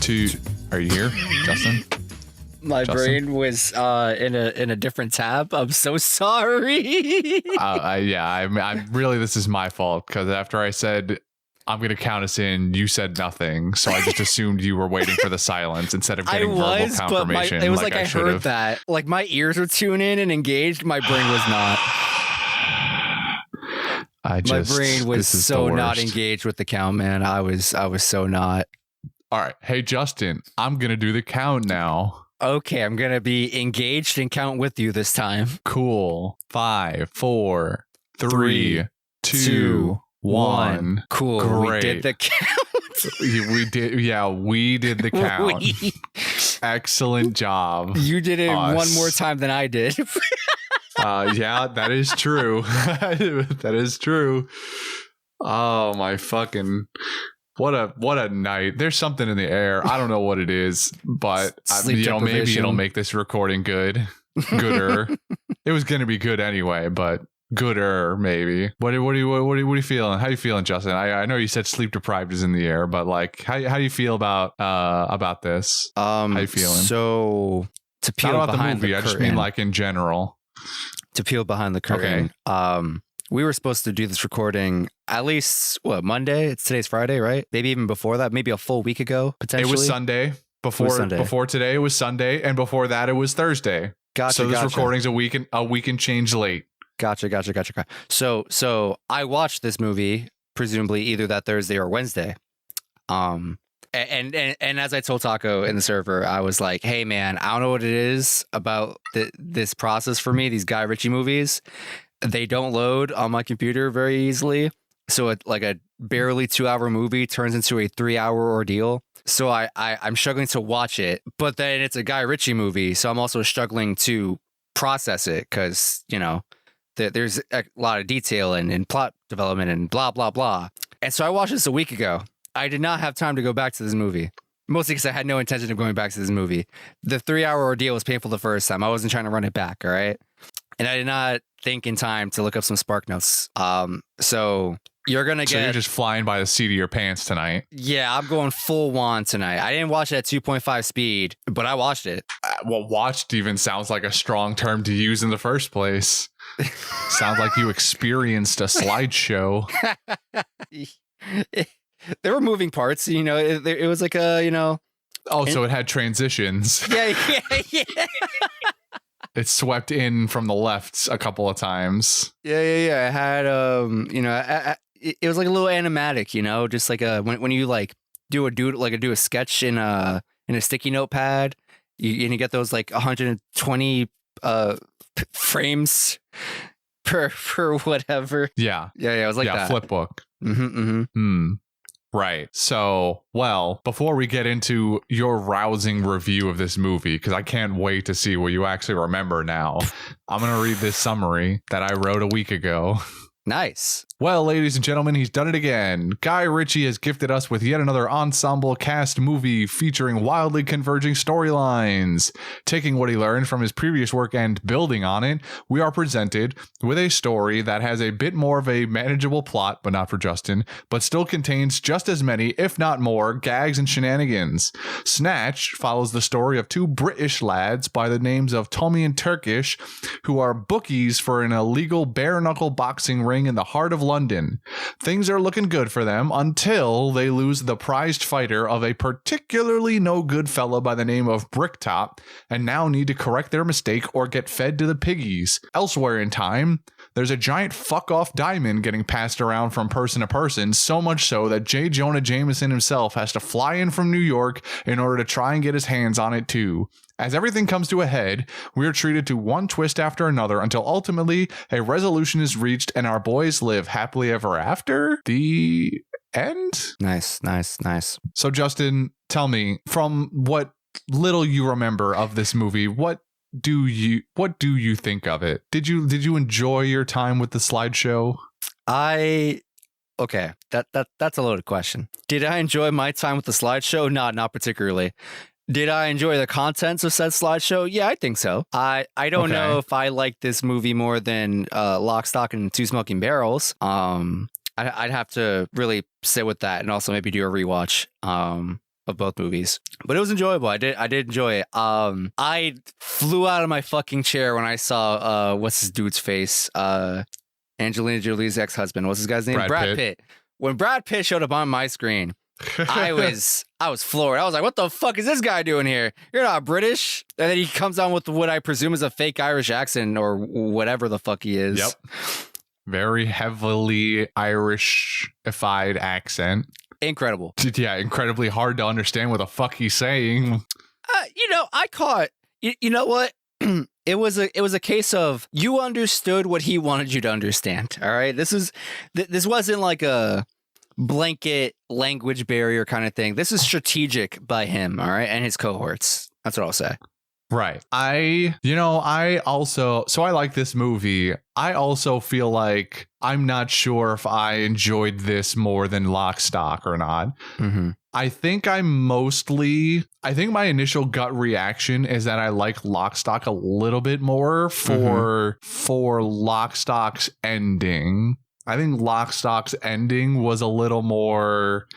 two. Are you here, Justin? My brain was in a different tab. I'm so sorry. I'm really, this is my fault because after I said I'm going to count us in, you said nothing. So I just assumed you were waiting for the silence instead of getting verbal confirmation. But it was like I heard that. Like my ears were tuned in and engaged. My brain was not. My brain was so not engaged with the count, man. I was so not. All right. Hey, Justin, I'm going to do the count now. Okay, I'm going to be engaged and count with you this time. Cool. 5, 4, 3, 2, 1. Cool. Great. We did the count. We did. Yeah, we did the count. Excellent job. You did it one more time than I did. Yeah, that is true. That is true. Oh my fucking. What a night. There's something in the air. I don't know what it is, but maybe it'll make this recording gooder. It was going to be good anyway, but gooder maybe. What are you feeling? How you feeling, Justin? I know you said sleep deprived is in the air, but like how do you feel about this? How you feeling? So to peel not about behind the movie, the curtain, I just mean like in general. To peel behind the curtain. Okay. We were supposed to do this recording at least, Monday? Today's Friday, right? Maybe even before that, maybe a full week ago, potentially. It was Sunday. Before today, it was Sunday. And before that, it was Thursday. Gotcha. So this recording's a week and change late. Gotcha. So I watched this movie, presumably either that Thursday or Wednesday. And as I told Taco in the server, I was like, hey, man, I don't know what it is about this process for me, these Guy Ritchie movies. They don't load on my computer very easily. So like a barely 2-hour movie turns into a 3-hour ordeal. So I'm struggling to watch it. But then it's a Guy Ritchie movie. So I'm also struggling to process it because, there's a lot of detail and plot development and blah, blah, blah. And so I watched this a week ago. I did not have time to go back to this movie. Mostly because I had no intention of going back to this movie. The 3-hour ordeal was painful the first time. I wasn't trying to run it back, all right? And I did not think in time to look up some Spark Notes. So you're going to get... So you're just flying by the seat of your pants tonight. Yeah, I'm going full wand tonight. I didn't watch it at 2.5 speed, but I watched it. Well, watched even sounds like a strong term to use in the first place. Sounds like you experienced a slideshow. There were moving parts, it was like a, Oh, so it had transitions. Yeah. It swept in from the left a couple of times. Yeah. It had, it was like a little animatic, just like when you like do a sketch in a sticky notepad, you get those like 120 frames per whatever. Yeah. It was like that. Yeah, flip book. Right. So, before we get into your rousing review of this movie, because I can't wait to see what you actually remember now, I'm going to read this summary that I wrote a week ago. Nice. Well, ladies and gentlemen, he's done it again. Guy Ritchie has gifted us with yet another ensemble cast movie featuring wildly converging storylines. Taking what he learned from his previous work and building on it, we are presented with a story that has a bit more of a manageable plot, but not for Justin, but still contains just as many, if not more, gags and shenanigans. Snatch follows the story of two British lads by the names of Tommy and Turkish, who are bookies for an illegal bare-knuckle boxing ring in the heart of London. Things are looking good for them until they lose the prized fighter of a particularly no good fella by the name of Bricktop and now need to correct their mistake or get fed to the piggies. Elsewhere in time, there's a giant fuck-off diamond getting passed around from person to person, so much so that J. Jonah Jameson himself has to fly in from New York in order to try and get his hands on it too. As everything comes to a head, we are treated to one twist after another until ultimately a resolution is reached and our boys live happily ever after. The end? Nice. So, Justin, tell me, from what little you remember of this movie, what do you think of it? Did you enjoy your time with the slideshow? Okay, that's a loaded question. Did I enjoy my time with the slideshow? Not particularly. Did I enjoy the contents of said slideshow? Yeah, I think so. I don't know if I like this movie more than Lock, Stock, and Two Smoking Barrels. I'd have to really sit with that and also maybe do a rewatch. of both movies, but it was enjoyable. I did enjoy it. I flew out of my fucking chair when I saw what's his dude's face, Angelina Jolie's ex-husband. What's his guy's name? Brad Pitt. When Brad Pitt showed up on my screen, I was floored. I was like, what the fuck is this guy doing here? You're not British. And then he comes on with what I presume is a fake Irish accent or whatever the fuck he is. Yep. Very heavily Irish-ified accent. Incredible. Yeah, incredibly hard to understand what the fuck he's saying. I caught. You know what? It was a case of you understood what he wanted you to understand. All right. This wasn't like a blanket language barrier kind of thing. This is strategic by him. All right. And his cohorts. That's what I'll say. Right. I like this movie. I also feel like I'm not sure if I enjoyed this more than Lock, Stock or not. Mm-hmm. I think my initial gut reaction is that I like Lock, Stock a little bit more for Lock, Stock's ending. I think Lock, Stock's ending was a little more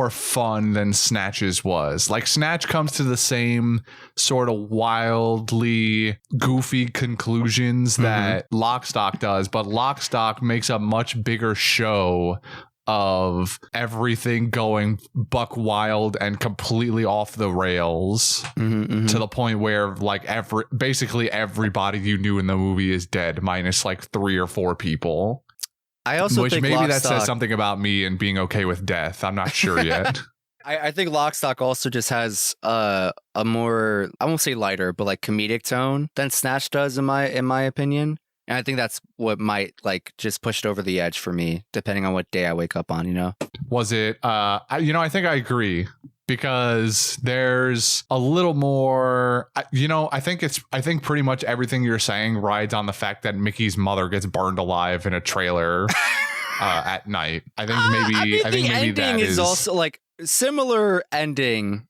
fun than Snatch's was. Like, Snatch comes to the same sort of wildly goofy conclusions that Lock, Stock does, but Lock, Stock makes a much bigger show of everything going buck wild and completely off the rails to the point where like basically everybody you knew in the movie is dead minus like 3 or 4 people. I also think maybe that says something about me and being okay with death. I'm not sure yet. I think Lock, Stock also just has a more, I won't say lighter, but like comedic tone than Snatch does in my opinion. And I think that's what might like just push it over the edge for me, depending on what day I wake up on, you know? Was it, I think I agree. Because there's a little more, I think pretty much everything you're saying rides on the fact that Mickey's mother gets burned alive in a trailer at night. I think maybe the ending is also like similar ending,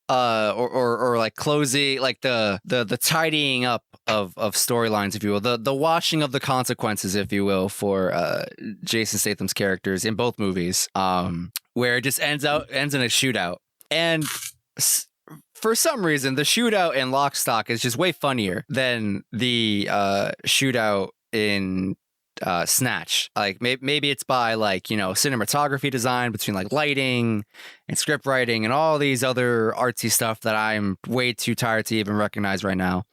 or like closing, like the tidying up of storylines, if you will, the washing of the consequences, if you will, for Jason Statham's characters in both movies. Where it just ends in a shootout. And for some reason, the shootout in Lock, Stock is just way funnier than the shootout in Snatch. Like maybe it's by like, cinematography design between like lighting and script writing and all these other artsy stuff that I'm way too tired to even recognize right now.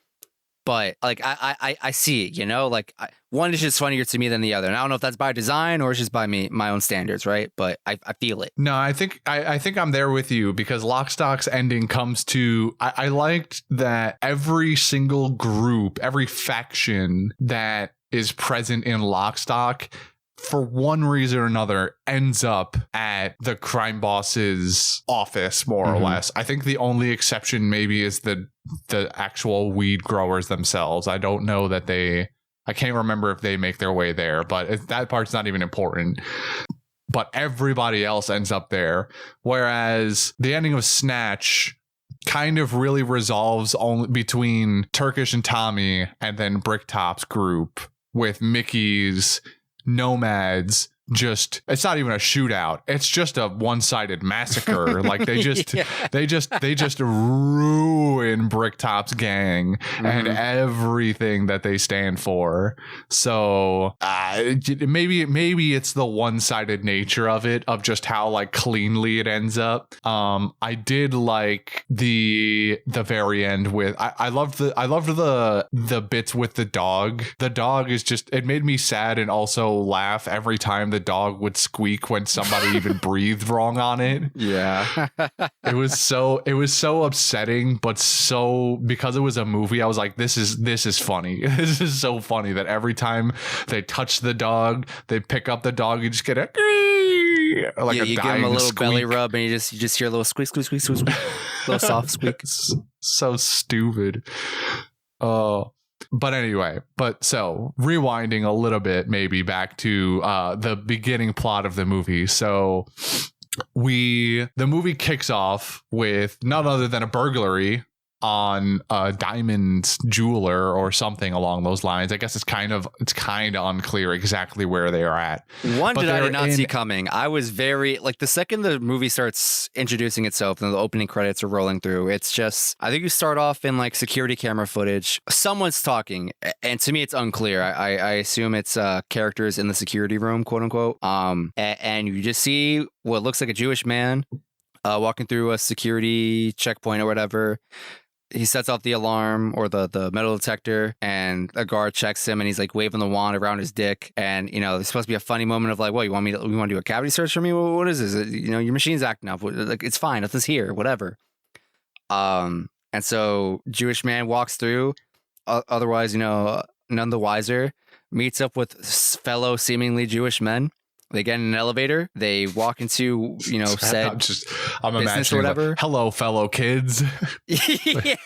But like I see it, like one is just funnier to me than the other. And I don't know if that's by design or it's just by my own standards, right? But I feel it. No, I think I'm there with you because Lock, Stock's ending comes to I liked that every single group, every faction that is present in Lock, Stock, for one reason or another, ends up at the crime boss's office, more or less. I think the only exception maybe is the actual weed growers themselves. I don't know that I can't remember if they make their way there, but that part's not even important. But everybody else ends up there. Whereas the ending of Snatch kind of really resolves only between Turkish and Tommy and then Bricktop's group with Mickey's nomads. It's not even a shootout, it's just a one-sided massacre. Like they just ruin Bricktop's gang and everything that they stand for. So maybe it's the one-sided nature of it, of just how like cleanly it ends up. I did like the very end with I loved the bits with the dog. The dog is just, it made me sad and also laugh every time the dog would squeak when somebody even breathed wrong on it. Yeah. it was so upsetting, but so, because it was a movie, I was like, this is funny. This is so funny that every time they touch the dog, they pick up the dog, you just get like you give him a little squeak. Belly rub and you just hear a little squeak, squeak, squeak, squeak, squeak. Little soft squeak. It's so stupid. Oh. But anyway, so rewinding a little bit, maybe back to the beginning plot of the movie. So the movie kicks off with none other than a burglary on a diamond jeweler or something along those lines. I guess it's kind of unclear exactly where they are at. One But did I they're did not see coming. I was very like the second the movie starts introducing itself and the opening credits are rolling through. It's just I think you start off in like security camera footage. Someone's talking, and to me it's unclear. I assume it's characters in the security room, quote unquote. And you just see what looks like a Jewish man walking through a security checkpoint or whatever. He sets off the alarm or the metal detector, and a guard checks him, and he's like waving the wand around his dick. And you know, there's supposed to be a funny moment of like, "What you want to do a cavity search for me? What is this? You know, your machine's acting up. Like it's fine. Nothing's here. Whatever." And so Jewish man walks through. Otherwise, you know, none the wiser. Meets up with fellow seemingly Jewish men. They get in an elevator. They walk into, you know, said I'm business imagining or whatever. like, hello, fellow kids. Yeah,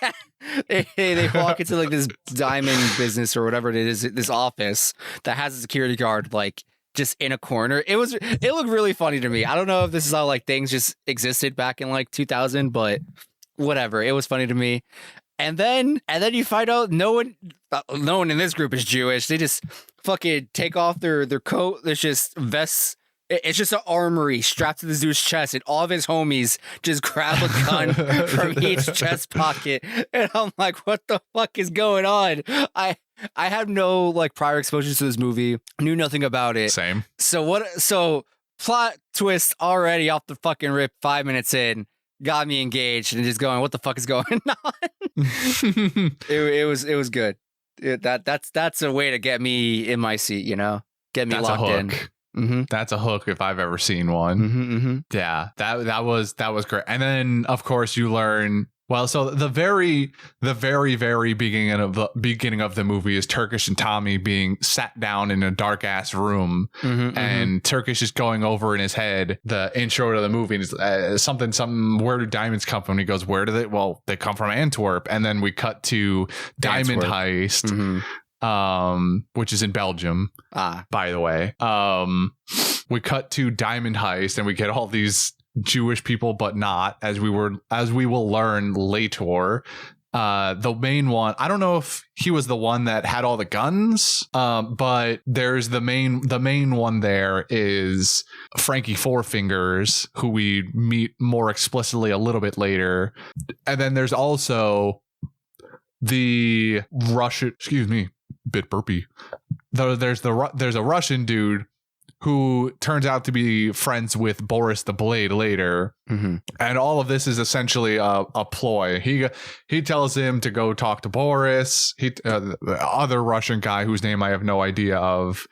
they walk into like this diamond business or whatever it is, this office that has a security guard like just in a corner. It looked really funny to me. I don't know if this is how like things just existed back in like 2000, but whatever. It was funny to me. And then you find out no one in this group is Jewish. They just fucking take off their coat. There's just vests. It's just an armory strapped to this dude's chest, and all of his homies just grab a gun from each chest pocket. And I'm like, what the fuck is going on? I have no like prior exposures to this movie. Knew nothing about it. Same. So plot twist already off the fucking rip 5 minutes in. Got me engaged and just going, what the fuck is going on? It was good. That's a way to get me in my seat, you know, get me That's locked in. Mm-hmm. That's a hook if I've ever seen one. Mm-hmm. Yeah, that was great. And then of course you learn. Well, so the very beginning of the movie is Turkish and Tommy being sat down in a dark ass room, and Turkish is going over in his head the intro to the movie, and it's something. Where do diamonds come from? And he goes, where do they? Well, they come from Antwerp, and then we cut to Diamond Heist, which is in Belgium. By the way, we cut to Diamond Heist, and we get all these Jewish people, but not, as we will learn later. The main one, I don't know if he was the one that had all the guns, but there's the main one there is Frankie Four Fingers, who we meet more explicitly a little bit later. And then there's also the Russian, excuse me, bit burpy. There's a Russian dude who turns out to be friends with Boris the Blade later. And all of this is essentially a ploy. He tells him to go talk to Boris. The other Russian guy whose name I have no idea of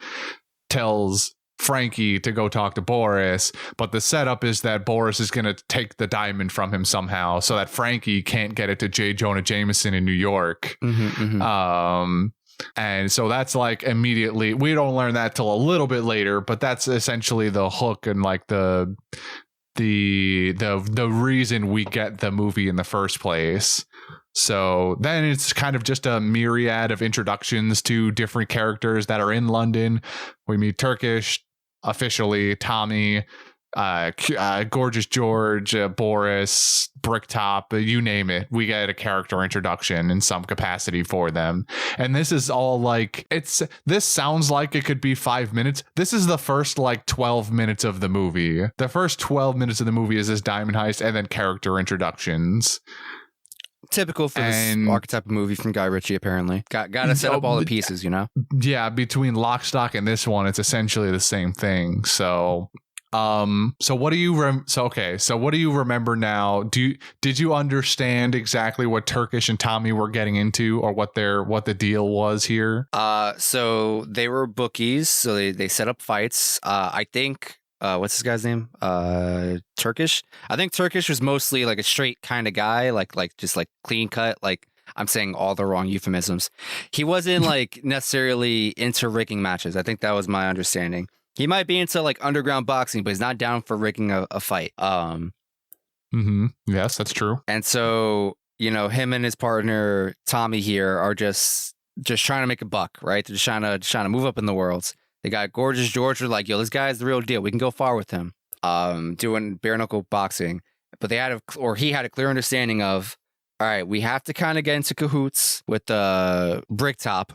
tells Frankie to go talk to Boris, but the setup is that Boris is going to take the diamond from him somehow so that Frankie can't get it to J. Jonah Jameson in New York. And so that's like immediately, we don't learn that till a little bit later, but that's essentially the hook and like the reason we get the movie in the first place. So then it's kind of just a myriad of introductions to different characters that are in London. We meet Turkish, officially, Tommy, Gorgeous George, Boris, Bricktop, you name it. We get a character introduction in some capacity for them. And this is all like, this sounds like it could be 5 minutes. This is the first like 12 minutes of the movie. The first 12 minutes of the movie is this diamond heist and then character introductions. Typical for this archetype of movie from Guy Ritchie, apparently. Got to set up all the pieces, you know? Yeah, between Lock, Stock, and this one, it's essentially the same thing. So what do you what do you remember now? Did you understand exactly what Turkish and Tommy were getting into, or what the deal was here? So they were bookies, so they set up fights. I think what's this guy's name? Turkish. I think Turkish was mostly like a straight kind of guy, like just like clean cut. Like I'm saying all the wrong euphemisms. He wasn't like necessarily into rigging matches. I think that was my understanding. He might be into like underground boxing, but he's not down for rigging a fight. Yes, that's true. And so, you know, him and his partner Tommy here are just trying to make a buck, right? They're just trying to move up in the world. They got Gorgeous George. They're like, yo, this guy's the real deal. We can go far with him. Doing bare knuckle boxing, but he had a clear understanding of all right, we have to kind of get into cahoots with the Bricktop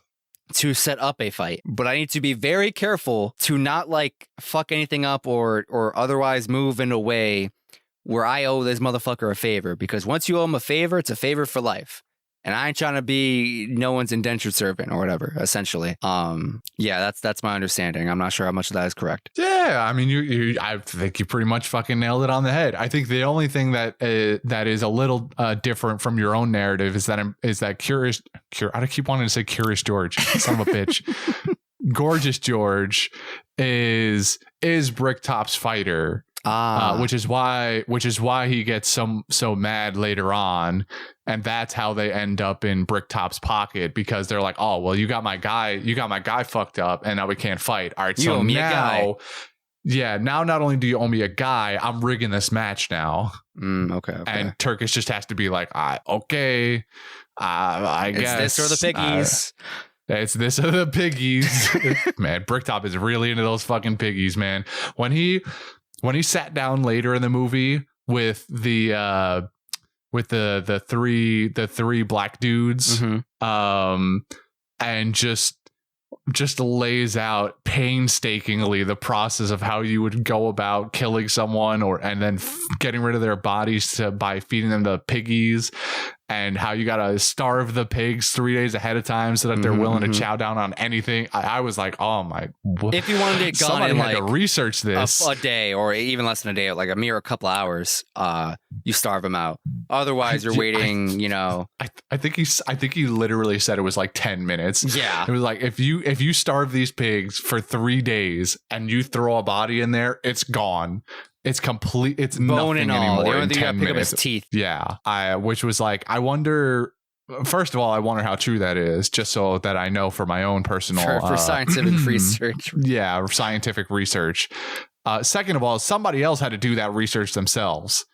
to set up a fight, but I need to be very careful to not like fuck anything up or otherwise move in a way where I owe this motherfucker a favor, because once you owe him a favor, it's a favor for life. And I ain't trying to be no one's indentured servant or whatever, essentially. Yeah, that's my understanding. I'm not sure how much of that is correct. Yeah, I mean, I think you pretty much fucking nailed it on the head. I think the only thing that is a little different from your own narrative is that curious. I keep wanting to say Curious George, son of a bitch. Gorgeous George is Bricktop's fighter. Which is why he gets so mad later on, and that's how they end up in Bricktop's pocket, because they're like, oh well, you got my guy fucked up, and now we can't fight. All right, you so owe me now, a guy. Yeah, now not only do you owe me a guy, I'm rigging this match now. Okay. And Turkish just has to be like, okay, I guess it's this or the piggies. It's this or the piggies. Man, Bricktop is really into those fucking piggies, man. When he sat down later in the movie with the three black dudes, and just lays out painstakingly the process of how you would go about killing someone and then getting rid of their bodies by feeding them to piggies, and how you gotta starve the pigs 3 days ahead of time so that they're willing to chow down on anything. I was like, oh my! If you wanted it gone somebody in had like to research this a day or even less than a day, like a mere couple hours, you starve them out. Otherwise, you're waiting. I think he literally said it was like 10 minutes. Yeah, it was like if you starve these pigs for 3 days and you throw a body in there, it's gone. It's complete. It's bone nothing and all. anymore. The only thing you gotta pick up is teeth. Yeah, which was like, I wonder. First of all, I wonder how true that is, just so that I know for my own personal for scientific research. Yeah, scientific research. Second of all, somebody else had to do that research themselves,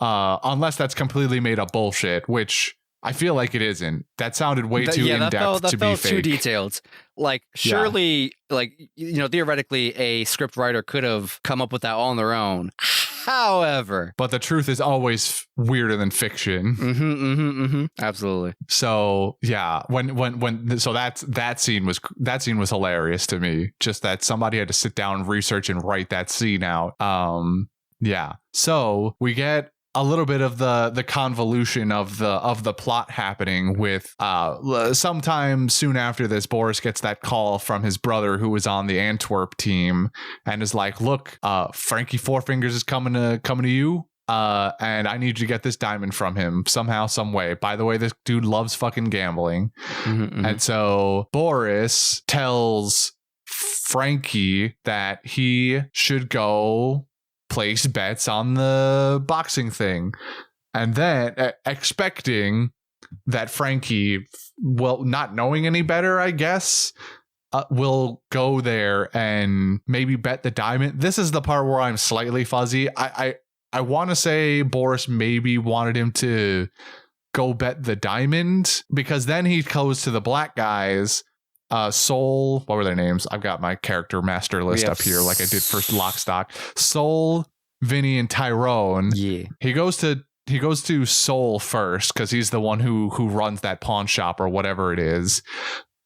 unless that's completely made up bullshit, which I feel like it isn't. That sounded way too in depth to be fake. Too detailed. Like, surely, theoretically, a script writer could have come up with that all on their own. However, but the truth is always weirder than fiction. Absolutely. So yeah, that scene was hilarious to me. Just that somebody had to sit down and research and write that scene out. Yeah. So we get a little bit of the convolution of the plot happening with sometime soon after this, Boris gets that call from his brother who was on the Antwerp team and is like, look, Frankie Four Fingers is coming to you, and I need you to get this diamond from him somehow, some way. By the way, this dude loves fucking gambling. And so Boris tells Frankie that he should go place bets on the boxing thing, and then expecting that Frankie, well, not knowing any better, I guess, will go there and maybe bet the diamond. This is the part where I'm slightly fuzzy. I want to say Boris maybe wanted him to go bet the diamond, because then he goes to the black guys, Soul, what were their names? I've got my character master list up here like I did for Lockstock. Soul, Vinny, and Tyrone. Yeah. He goes to Soul first because he's the one who runs that pawn shop or whatever it is,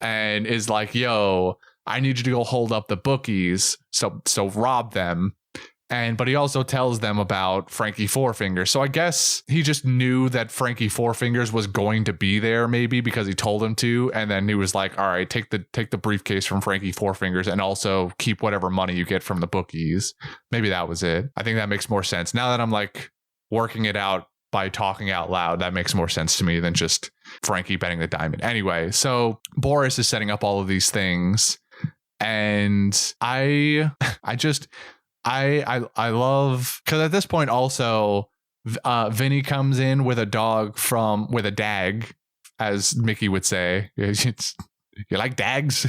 and is like, yo, I need you to go hold up the bookies, so rob them. But he also tells them about Frankie Four Fingers. So I guess he just knew that Frankie Four Fingers was going to be there, maybe because he told him to. And then he was like, all right, take the briefcase from Frankie Four Fingers and also keep whatever money you get from the bookies. Maybe that was it. I think that makes more sense. Now that I'm like working it out by talking out loud, that makes more sense to me than just Frankie betting the diamond. Anyway, so Boris is setting up all of these things. And I love, because at this point also Vinny comes in with a dag, as Mickey would say. You like dags?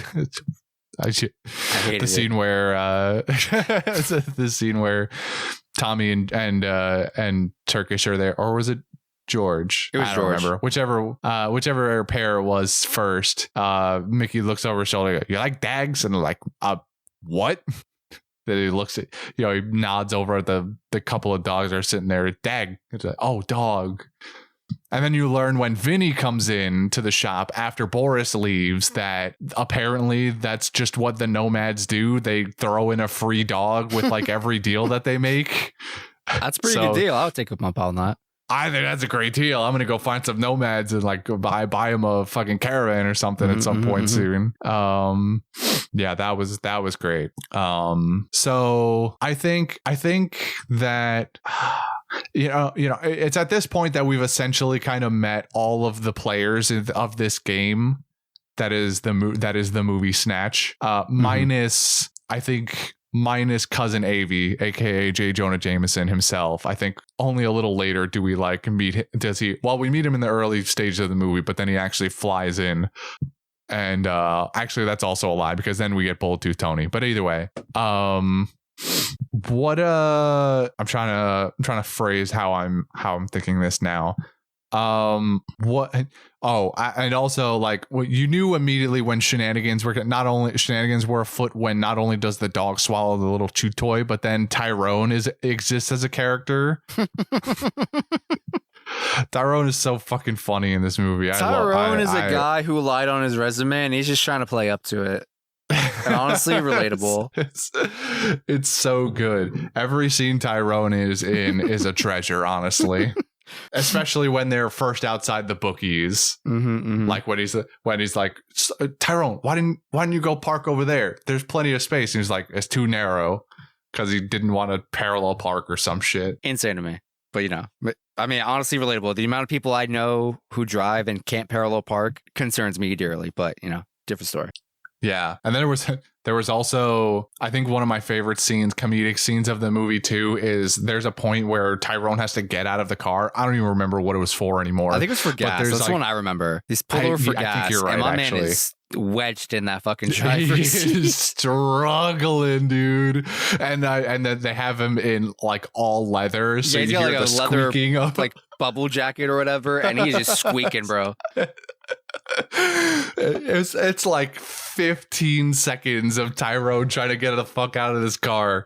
I hated the scene where the scene where Tommy and Turkish are there, or was it George? It was I don't remember. Whichever pair was first. Mickey looks over his shoulder. You like dags? And like, what? That he looks at, he nods over at the couple of dogs that are sitting there. Dag. It's like, oh, dog. And then you learn when Vinny comes in to the shop after Boris leaves that apparently that's just what the nomads do. They throw in a free dog with like every deal that they make. That's a pretty good deal. I'll take up on that. I think that's a great deal. I'm gonna go find some nomads and like buy them a fucking caravan or something at some point soon. Yeah, that was great. So I think that you know it's at this point that we've essentially kind of met all of the players of this game. That is the movie Snatch. Minus I think. Minus cousin Avi, aka J. Jonah Jameson himself. I think only a little later do we like meet. We meet him in the early stages of the movie, but then he actually flies in. And actually, that's also a lie because then we get Bullet Tooth Tony. But either way, I'm trying to phrase how I'm thinking this now. And also like you knew immediately when shenanigans were afoot when not only does the dog swallow the little chew toy, but then Tyrone exists as a character. Tyrone is so fucking funny in this movie. Tyrone is a guy who lied on his resume and he's just trying to play up to it. And honestly, relatable. It's so good. Every scene Tyrone is in is a treasure, honestly. Especially when they're first outside the bookies, like when he's like, Tyrone, why didn't you go park over there? There's plenty of space. And he's like, it's too narrow because he didn't want to parallel park or some shit. Insane to me, but I mean, honestly, relatable. The amount of people I know who drive and can't parallel park concerns me dearly, but different story. Yeah, and then there was also, I think one of my favorite comedic scenes of the movie too, is there's a point where Tyrone has to get out of the car. I don't even remember what it was for anymore. I think it was for gas. That's the one I remember. He's pulled over for gas. I think you're right, and my man is wedged in that fucking driver's seat. He's struggling, dude. And then they have him in like all leather, so you hear the squeaking of like bubble jacket or whatever, and he's just squeaking, bro. It's like 15 seconds of Tyrone trying to get the fuck out of this car,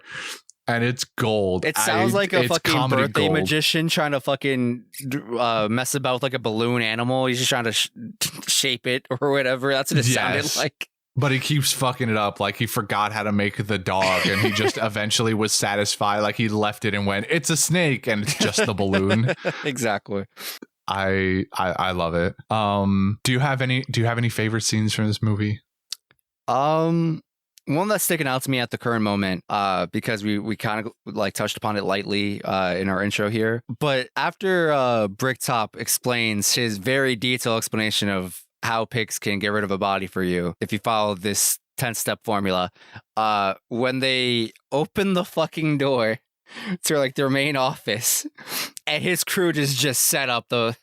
and it's gold. It sounds like a fucking birthday magician trying to fucking mess about with like a balloon animal. He's just trying to shape it or whatever. That's what it sounded like. But he keeps fucking it up. Like he forgot how to make the dog, and he just eventually was satisfied. Like he left it and went, "It's a snake," and it's just the balloon. Exactly. I love it. Do you have any favorite scenes from this movie? One that's sticking out to me at the current moment, because we kind of like touched upon it lightly in our intro here. But after Bricktop explains his very detailed explanation of how pigs can get rid of a body for you if you follow this 10-step formula, when they open the fucking door to like their main office and his crew just set up it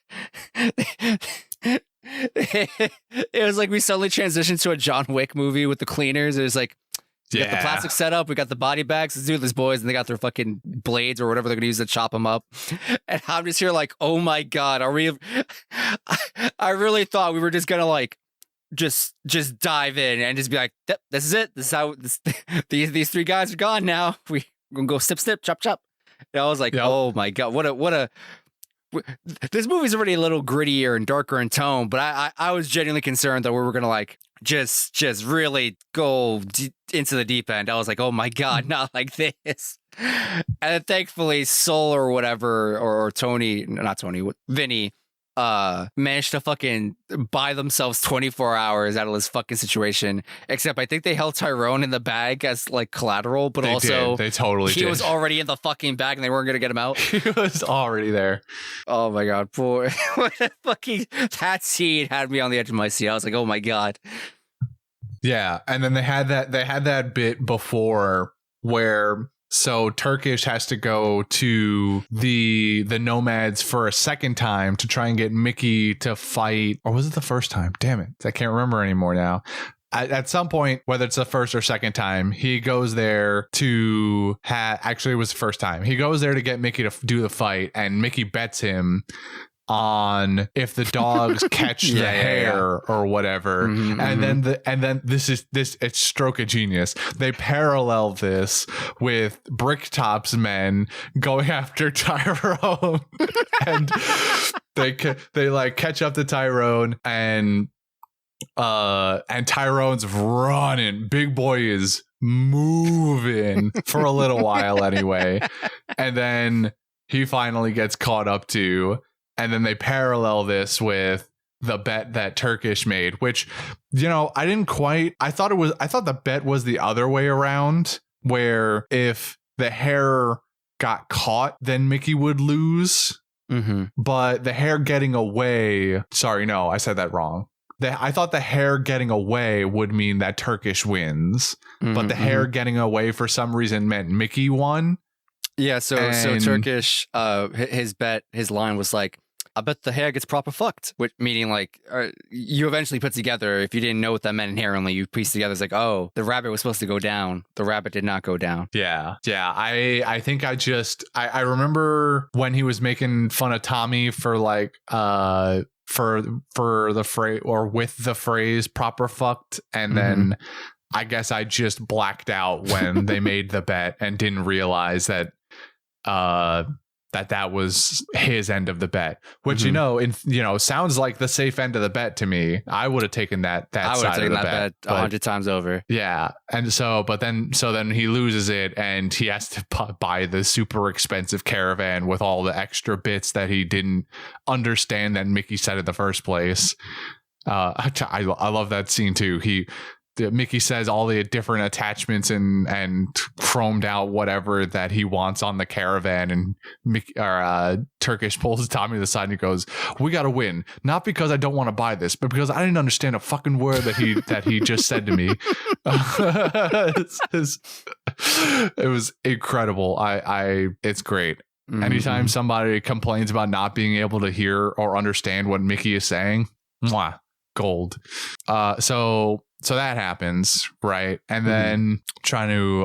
was like we suddenly transitioned to a John Wick movie with the cleaners. It was like, we got the plastic set up, we got the body bags, let's do this, boys, and they got their fucking blades or whatever they're gonna use to chop them up. And I'm just here like, oh my god, are we? I really thought we were just gonna like just dive in and just be like, yep, this is it. This is how these three guys are gone now. We're gonna go snip, chop, chop. And I was like, oh my god, what a. This movie's already a little grittier and darker in tone, but I was genuinely concerned that we were gonna like just really go into the deep end. I was like, oh my god, not like this. And then thankfully Soul or whatever, or Vinny managed to fucking buy themselves 24 hours out of this fucking situation. Except I think they held Tyrone in the bag as like collateral, but they totally he was already in the fucking bag and they weren't gonna get him out. He was already there. Oh my god, poor fucking that scene had me on the edge of my seat. I was like, oh my god. Yeah, and then they had that bit before where so Turkish has to go to the nomads for a second time to try and get Mickey to fight, or was it the first time? Damn it, I can't remember anymore now. At some point, whether it's the first or second time, he goes there to actually it was the first time. He goes there to get Mickey to do the fight, and Mickey bets him on if the dogs catch the hair or whatever. And then this it's stroke of genius. They parallel this with Bricktop's men going after Tyrone and they like catch up to Tyrone and Tyrone's running. Big boy is moving for a little while anyway. And then he finally gets caught up to, and then they parallel this with the bet that Turkish made, which, you know, I thought the bet was the other way around, where if the hair got caught, then Mickey would lose. But the hair getting away, sorry, no, I said that wrong. I thought the hair getting away would mean that Turkish wins, but the hair getting away for some reason meant Mickey won. Yeah, so Turkish, his line was like, I bet the hair gets proper fucked, which meaning like you eventually put together, if you didn't know what that meant inherently, you piece together, it's like, oh, the rabbit was supposed to go down. The rabbit did not go down. Yeah. I think I remember when he was making fun of Tommy for like, for the phrase or with the phrase proper fucked. And then I guess I just blacked out when they made the bet and didn't realize that, that was his end of the bet, which, you know, sounds like the safe end of the bet to me. I would have taken that side of the bet 100 times over. Yeah. And so then he loses it and he has to buy the super expensive caravan with all the extra bits that he didn't understand that Mickey said in the first place. I love that scene too. Mickey says all the different attachments and chromed out whatever that he wants on the caravan, and Turkish pulls Tommy to the side and he goes, "We got to win, not because I don't want to buy this, but because I didn't understand a fucking word that he just said to me." It was incredible. It's great. Anytime somebody complains about not being able to hear or understand what Mickey is saying, mwah, gold. So that happens, right? And then trying to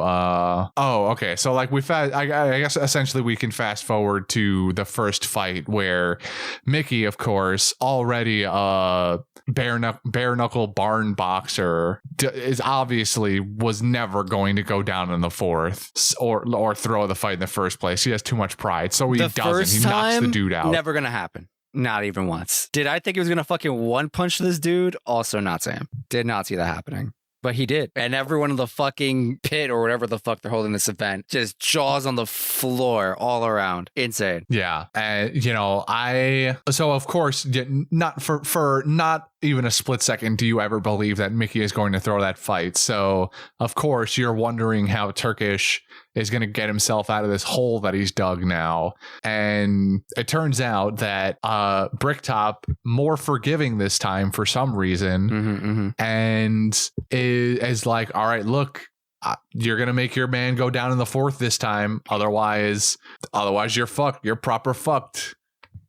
okay. So like I guess essentially we can fast forward to the first fight where Mickey, of course, already a bare knuckle barn boxer, was never going to go down in the fourth or throw the fight in the first place. He has too much pride, so he doesn't. He knocks the dude out. Never gonna happen. Not even once. Did I think he was going to fucking one punch this dude? Also not Sam. Did not see that happening. But he did. And everyone in the fucking pit or whatever the fuck they're holding this event, just jaws on the floor all around. Insane. Yeah. So of course, not for not even a split second do you ever believe that Mickey is going to throw that fight. So of course you're wondering how Turkish is going to get himself out of this hole that he's dug now. And it turns out that Bricktop more forgiving this time for some reason, and is like, all right, look, you're going to make your man go down in the fourth this time. Otherwise you're fucked. You're proper fucked.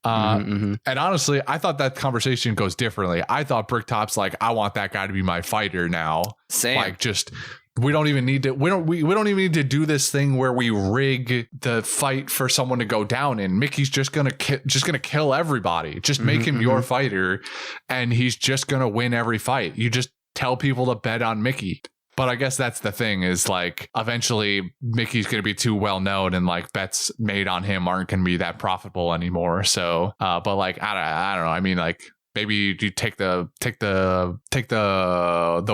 And honestly, I thought that conversation goes differently. I thought Bricktop's like, I want that guy to be my fighter now. Same. Like, just we don't even need to do this thing where we rig the fight for someone to go down in. Mickey's just gonna kill everybody. Just make him your fighter, and he's just gonna win every fight. You just tell people to bet on Mickey. But I guess that's the thing, is like eventually Mickey's going to be too well known and like bets made on him aren't going to be that profitable anymore. So, but like, I don't know. I mean, like maybe you take the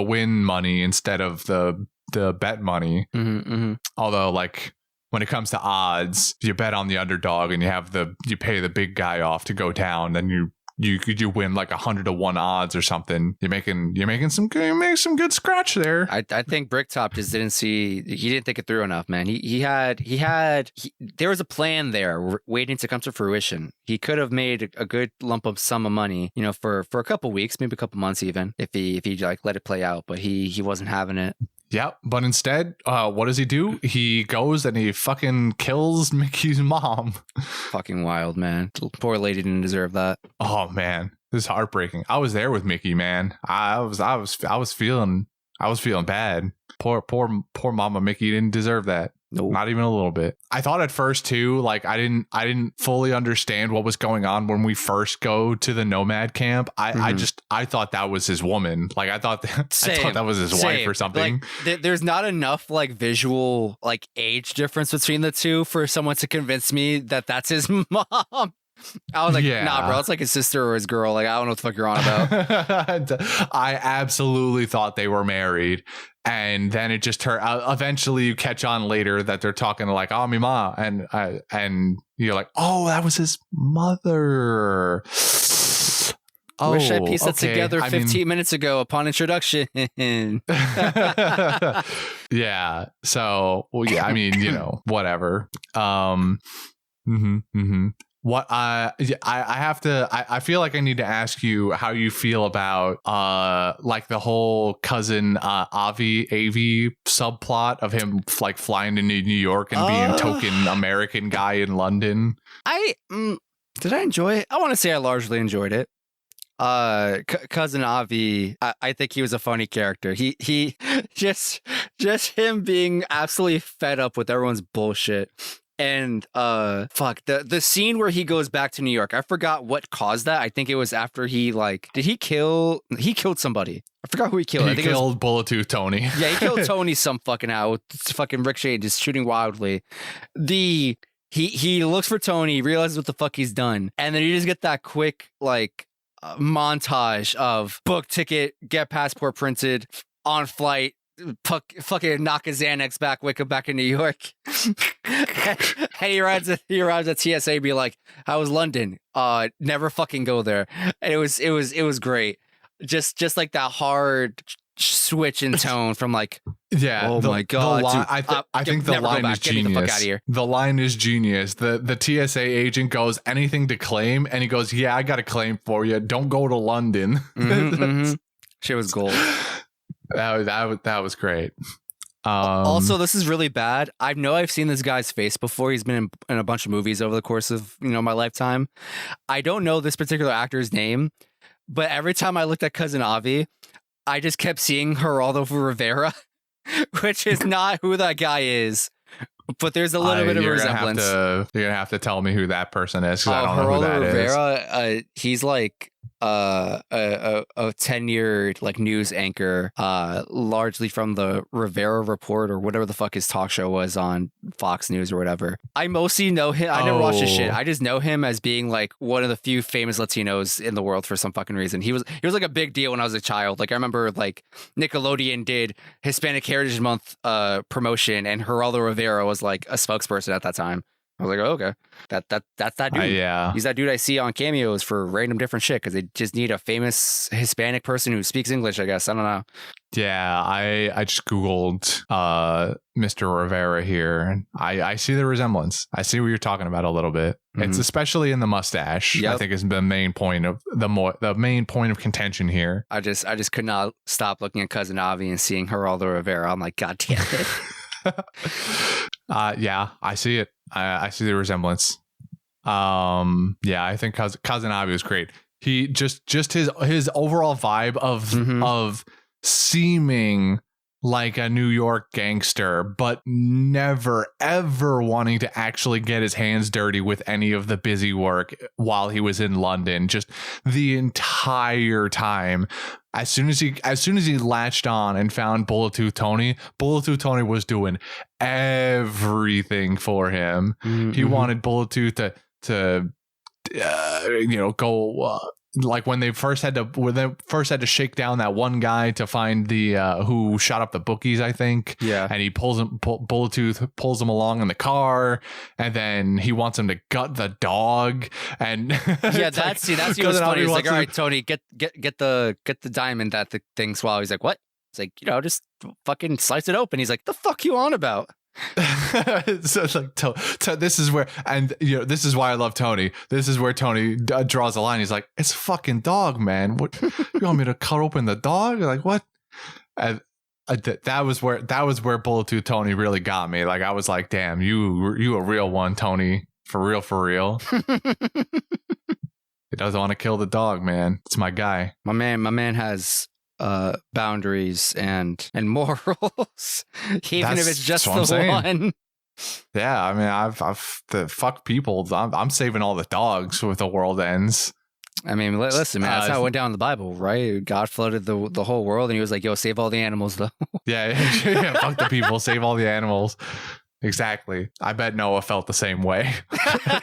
win money instead of the bet money. Although like when it comes to odds, if you bet on the underdog and you pay the big guy off to go down, then you win like 100-1 odds or something. You're making some good scratch there. I think Bricktop just didn't think it through enough, man. There was a plan there waiting to come to fruition. He could have made a good lump of sum of money, for a couple weeks, maybe a couple months even, if he like let it play out, but he wasn't having it. Yep, but instead, what does he do? He goes and he fucking kills Mickey's mom. Fucking wild, man. Poor lady didn't deserve that. Oh man, this is heartbreaking. I was there with Mickey, man. I was feeling bad. Poor Mama Mickey didn't deserve that. Nope. Not even a little bit. I thought at first too, like I didn't fully understand what was going on when we first go to the nomad camp. I thought that was his woman. Like I thought that was his wife or something. Like, there's not enough like visual like age difference between the two for someone to convince me that that's his mom. I was like, nah, bro, it's like his sister or his girl. Like, I don't know what the fuck you're on about. I absolutely thought they were married. And then it just turned eventually you catch on later that they're talking like, oh, mi ma. And you're like, oh, that was his mother. Oh, wish I pieced that together 15 minutes ago upon introduction. Yeah. So, well, yeah, I mean, you know, whatever. What I have to I feel like I need to ask you how you feel about like the whole cousin AV subplot of him like flying to New York and being token American guy in London. Did I enjoy it? I want to say I largely enjoyed it. Cousin Avi, I think he was a funny character. He just him being absolutely fed up with everyone's bullshit. And the scene where he goes back to New York, I forgot what caused that. I think it was after he killed somebody. I forgot who he killed. He I think killed Bullet Tony. Yeah, he killed Tony some fucking out with fucking ricochet just shooting wildly. He looks for Tony, realizes what the fuck he's done, and then you just get that quick like montage of book ticket, get passport printed, on flight, fucking knock a Xanax back, wake up back in New York. And he arrives at TSA, be like, how was London? Never fucking go there. And it was great. Just like that hard switch in tone from like, yeah, oh my god, I think the line is genius. The fuck out of here. The line is genius. The TSA agent goes, anything to claim, and he goes, yeah, I got a claim for you, don't go to London. Shit was gold. That was great. Also, this is really bad. I know I've seen this guy's face before. He's been in a bunch of movies over the course of my lifetime. I don't know this particular actor's name, but every time I looked at Cousin Avi, I just kept seeing Geraldo Rivera, which is not who that guy is. But there's a little bit of resemblance. You're gonna have to tell me who that person is, because I don't know who that Rivera, is. He's like a tenured like news anchor, largely from the Rivera Report or whatever the fuck his talk show was on Fox News or whatever. I mostly know him. I never watched his shit. I just know him as being like one of the few famous Latinos in the world for some fucking reason. He was like a big deal when I was a child. Like I remember like Nickelodeon did Hispanic Heritage Month promotion, and Geraldo Rivera was like a spokesperson at that time. I was like, oh, okay, that's that dude. Yeah, he's that dude I see on cameos for random different shit because they just need a famous Hispanic person who speaks English, I guess. I don't know. Yeah, I just Googled Mr. Rivera here, and I see the resemblance. I see what you're talking about a little bit. It's especially in the mustache. Yep. I think is the main point of the main point of contention here. I just could not stop looking at Cousin Avi and seeing Geraldo Rivera. I'm like, god damn it. Yeah, I see it. I see the resemblance. Yeah, I think Cousin Avi was great. He just his overall vibe of seeming like a New York gangster, but never ever wanting to actually get his hands dirty with any of the busy work while he was in London. Just the entire time. As soon as he latched on and found Bullet Tony was doing everything for him. He wanted Bullet to go. Like when they first had to shake down that one guy to find the who shot up the bookies, I think. Yeah. And he Bullet pulls him along in the car, and then he wants him to gut the dog. And yeah, that's he was funny. He's like, all right, Tony, get the diamond that the thing swallow. He's like, what? It's like, just fucking slice it open. He's like, the fuck you on about? So it's like this is where, and this is why I love Tony. This is where Tony draws the line. He's like, it's a fucking dog, man. What, you want me to cut open the dog? Like, what? And that was where Bullet Tony really got me. Like, I was like, damn, you a real one, Tony. For real. He doesn't want to kill the dog, man. It's my guy. My man has boundaries and morals, even if it's just the one. Yeah, I mean, I've the fuck people. I'm saving all the dogs with the world ends. I mean, listen, man, that's how it went down in the Bible, right? God flooded the whole world, and he was like, yo, save all the animals, though. Yeah, fuck the people, save all the animals. Exactly. I bet Noah felt the same way.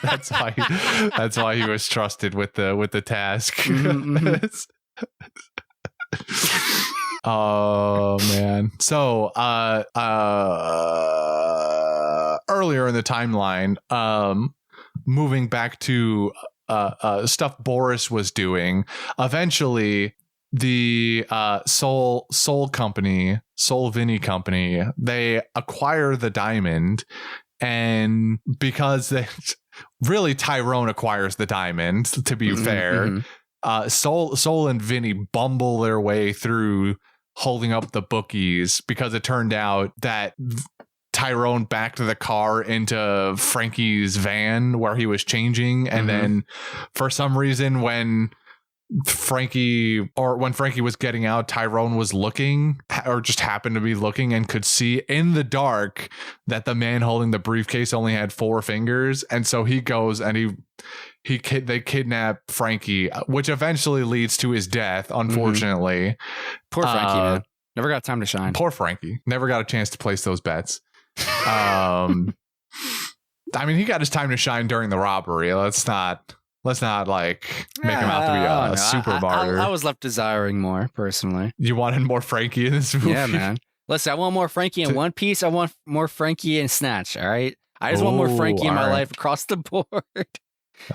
that's why he was trusted with the task. Oh man. So earlier in the timeline, moving back to stuff Boris was doing, eventually the Soul Vinny company, they acquire the diamond, and because they really Tyrone acquires the diamond, to be fair. Soul and Vinny bumble their way through holding up the bookies, because it turned out that Tyrone backed the car into Frankie's van where he was changing, and then for some reason when Frankie was getting out, Tyrone was looking, or just happened to be looking, and could see in the dark that the man holding the briefcase only had 4 fingers, and so he goes and they kidnap Frankie, which eventually leads to his death, unfortunately. Poor Frankie, man. Never got time to shine. Poor Frankie. Never got a chance to place those bets. I mean, he got his time to shine during the robbery. Let's not like make him out to be a super martyr. I was left desiring more, personally. You wanted more Frankie in this movie? Yeah, man. Listen, I want more Frankie in One Piece. I want more Frankie in Snatch. All right. I just want more Frankie in my life across the board.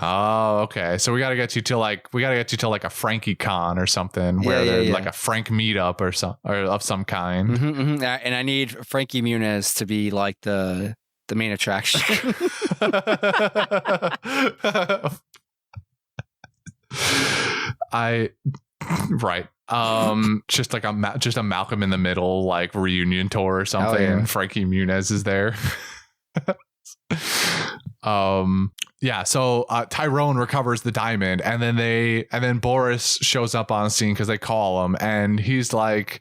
Oh, okay. So we gotta get you to like a Frankie Con or something, where there's like a Frank meetup or of some kind. And I need Frankie Muniz to be like the main attraction. Right. Just like a Malcolm in the Middle like reunion tour or something. Yeah. And Frankie Muniz is there. Yeah, so Tyrone recovers the diamond, and then Boris shows up on scene because they call him, and he's like,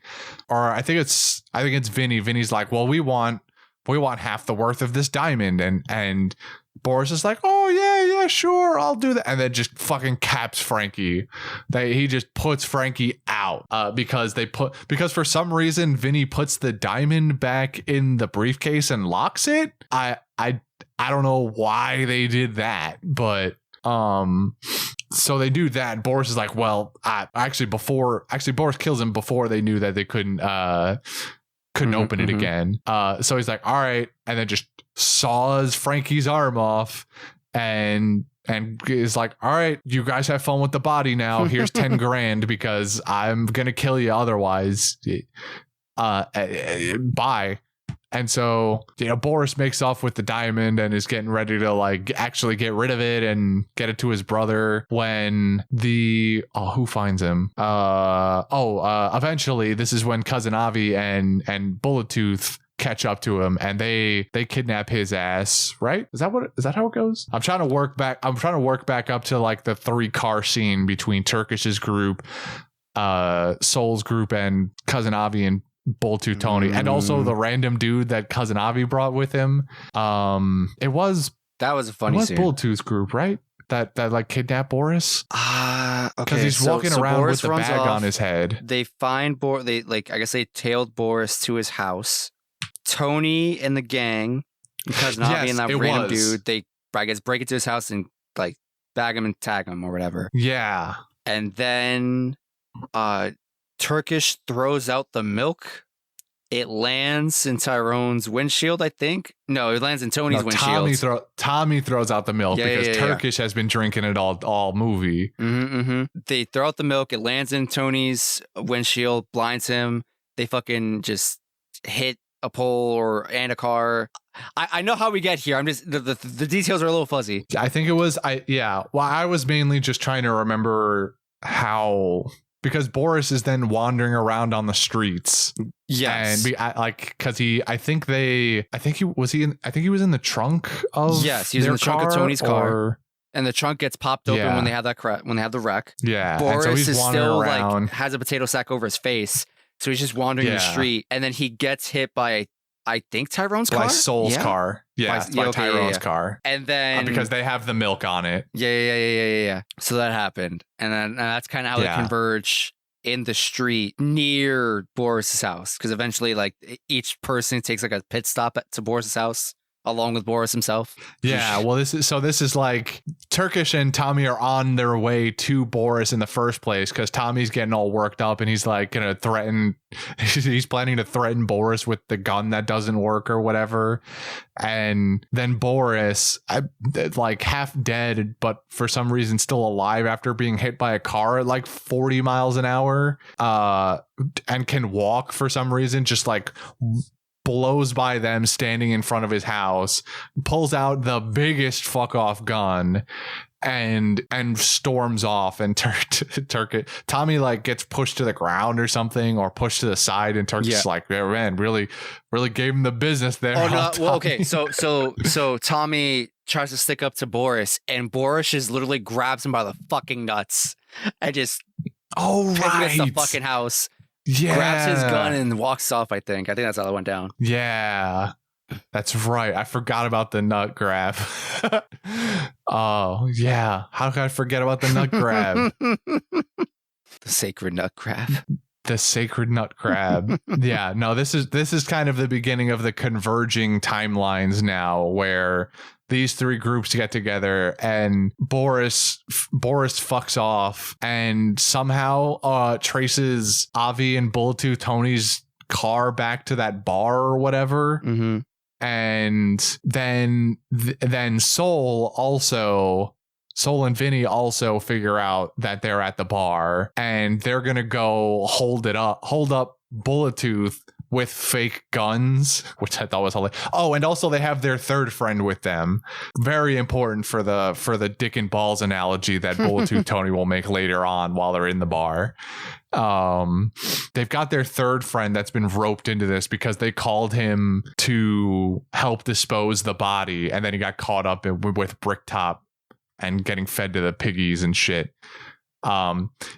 or I think it's Vinny. Vinny's like, well, we want half the worth of this diamond, and Boris is like, oh yeah, sure, I'll do that, and then just fucking caps Frankie. He just puts Frankie out because for some reason Vinny puts the diamond back in the briefcase and locks it. I don't know why they did that, but so they do that. Boris is like, well, Boris kills him before they knew that they couldn't open it again. So he's like, all right, and then just saws Frankie's arm off, and is like, all right, you guys have fun with the body now. Here's 10 grand because I'm gonna kill you otherwise. Bye. And so, Boris makes off with the diamond and is getting ready to like actually get rid of it and get it to his brother when who finds him? Eventually this is when Cousin Avi and Bullet Tooth catch up to him, and they kidnap his ass, right? Is that how it goes? I'm trying to work back up to like the 3-car scene between Turkish's group, Soul's group, and Cousin Avi and Bullet Tooth Tony, and also the random dude that Cousin Avi brought with him. That was a funny scene. Bullet Tooth's group, right? That like kidnapped Boris. Okay. Because he's walking around Boris with the bag on his head. They find Boris. I guess they tailed Boris to his house. Tony and the gang, Cousin Avi and that random dude, they I guess break into his house and like bag him and tag him or whatever. Yeah. And then Turkish throws out the milk. It lands in Tyrone's windshield, I think. No, it lands in Tony's windshield. Tommy throws out the milk because Turkish has been drinking it all movie. They throw out the milk. It lands in Tony's windshield, blinds him. They fucking just hit a pole and a car. I know how we get here. I'm just the details are a little fuzzy. I think it was Well, I was mainly just trying to remember how. Because Boris is then wandering around on the streets. Yes. And because I think he was in the trunk of Yes, he was in the trunk of Tony's car. And the trunk gets popped open when they have the wreck. Yeah. Boris and so he's is still around. has a potato sack over his face. So he's just wandering the street, and then he gets hit by I think Tyrone's car. By Soul's car. Yeah, by Tyrone's car. And then because they have the milk on it. Yeah. So that happened, and that's kind of how they converge in the street near Boris's house, because eventually, like, each person takes like a pit stop to Boris's house along with Boris himself. Yeah, well, this is like Turkish and Tommy are on their way to Boris in the first place, because Tommy's getting all worked up and he's like gonna threaten. He's planning to threaten Boris with the gun that doesn't work or whatever, and then Boris, like half dead but for some reason still alive after being hit by a car at like 40 miles an hour, and can walk for some reason, just like blows by them standing in front of his house, pulls out the biggest fuck off gun and storms off, and Tommy like gets pushed to the ground or something, or pushed to the side, and Turkish like, yeah, man, really gave him the business there. Oh no, well, okay, so Tommy tries to stick up to Boris, and Boris just literally grabs him by the fucking nuts and just picks the fucking house. Yeah. Grabs his gun and walks off, I think that's how it went down. Yeah. That's right. I forgot about the nut grab. Oh, yeah. How could I forget about the nut grab? The sacred nut grab. The sacred nut crab. Yeah, no, this is kind of the beginning of the converging timelines now, where these three groups get together and Boris fucks off and somehow traces Avi and Bulletooth Tony's car back to that bar or whatever. Mm-hmm. And then Soul and Vinny also figure out that they're at the bar, and they're gonna go hold up Bulletooth with fake guns, which I thought was hilarious. Oh, and also they have their third friend with them. Very important for the dick and balls analogy that Bulletooth Tony will make later on while they're in the bar. They've got their third friend that's been roped into this because they called him to help dispose the body, and then he got caught up with Bricktop and getting fed to the piggies and shit.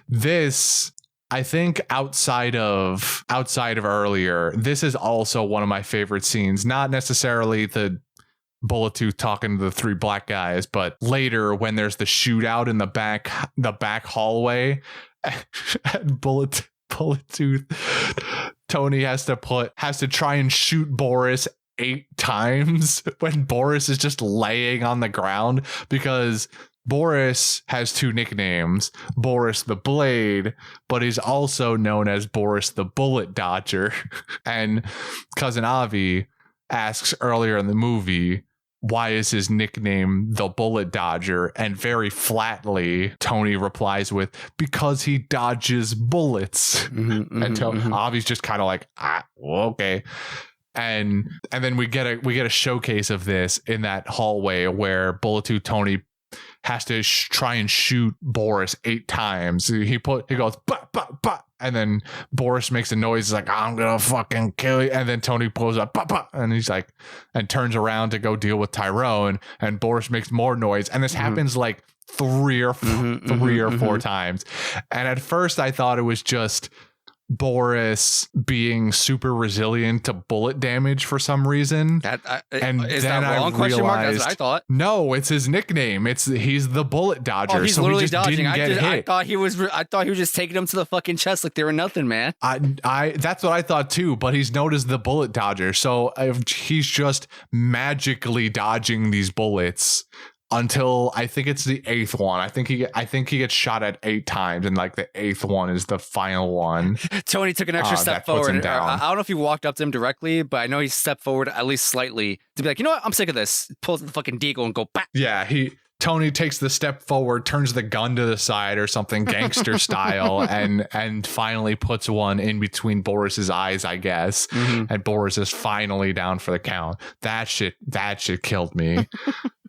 This, I think, outside of earlier, this is also one of my favorite scenes. Not necessarily the Bulletooth talking to the three black guys, but later when there's the shootout in the back hallway, Bulletooth Tony has to try and shoot Boris 8 times when Boris is just laying on the ground, because Boris has 2 nicknames, Boris the Blade, but he's also known as Boris the Bullet Dodger. And Cousin Avi asks earlier in the movie, why is his nickname the Bullet Dodger? And very flatly, Tony replies with, because he dodges bullets. And Avi's just kind of like, okay. And then we get a showcase of this in that hallway where Bulletooth Tony has to try and shoot Boris 8 times. He goes bah, bah, bah, and then Boris makes a noise. He's like, I'm gonna fucking kill you. And then Tony pulls up bah, bah, and he's like, and turns around to go deal with Tyrone, and Boris makes more noise. And this happens like 3 or 4 times. And at first I thought it was just Boris being super resilient to bullet damage for some reason. And is that wrong? Question mark? That's what I thought. No, it's his nickname. He's the Bullet Dodger. Oh, he's so literally he just dodging. Didn't get hit. I thought he was just taking him to the fucking chest like they were nothing, man. I that's what I thought too. But he's known as the Bullet Dodger, so he's just magically dodging these bullets until I think it's the 8th one. I think he gets shot at 8 times, and like the 8th one is the final one. Tony took an extra step forward. I don't know if he walked up to him directly, but I know he stepped forward at least slightly to be like, you know what, I'm sick of this. Pulls the fucking deagle and go back. Yeah, Tony takes the step forward, turns the gun to the side or something, gangster style, and finally puts one in between Boris's eyes, I guess. And Boris is finally down for the count. That shit killed me.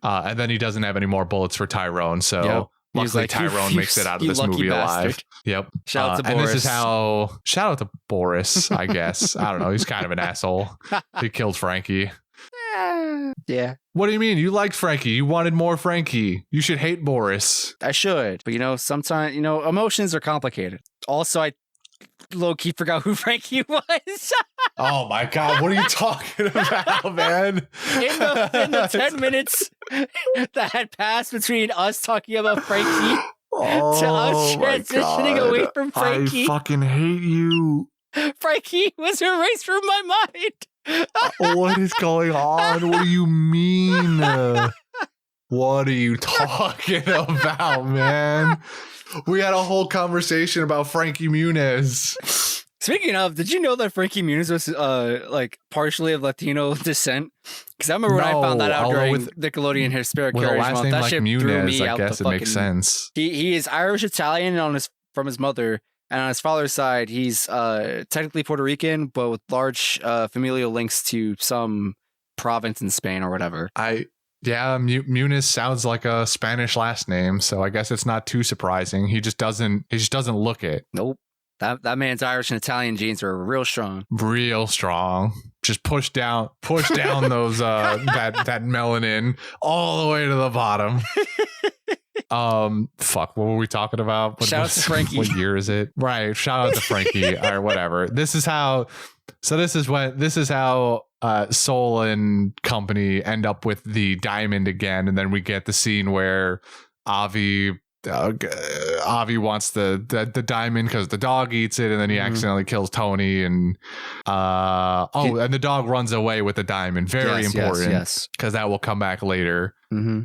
And then he doesn't have any more bullets for Tyrone, so luckily like, Tyrone makes it out of this movie alive. Yep. Shout out to Boris. And this is how... Shout out to Boris, I guess. I don't know. He's kind of an asshole. He killed Frankie. Yeah. What do you mean? You liked Frankie. You wanted more Frankie. You should hate Boris. I should. But, sometimes, emotions are complicated. Also, low-key forgot who Frankie was. Oh my God, what are you talking about, man? in the 10 minutes that had passed between us talking about Frankie to us transitioning away from Frankie. I fucking hate you. Frankie was erased from my mind. What is going on? What do you mean? What are you talking about, man? We had a whole conversation about Frankie Muniz. Speaking of, did you know that Frankie Muniz was like partially of Latino descent? Because I remember when I found that out during Nickelodeon Hysteric with a Heritage last Month. name That like shit threw Muniz, me I out guess the it makes sense. He is Irish Italian from his mother, and on his father's side, he's technically Puerto Rican, but with large familial links to some province in Spain or whatever. Muniz sounds like a Spanish last name, so I guess it's not too surprising. He just doesn't look it. Nope. That man's Irish and Italian genes are real strong. Real strong. Just push down those that melanin all the way to the bottom. Fuck, what were we talking about? Shout out to Frankie. What year is it? Right, shout out to Frankie or whatever. This is how Soul and company end up with the diamond again, and then we get the scene where Avi wants the diamond because the dog eats it, and then he accidentally kills Tony, and and the dog runs away with the diamond. Very important, yes, because that will come back later. Mm-hmm.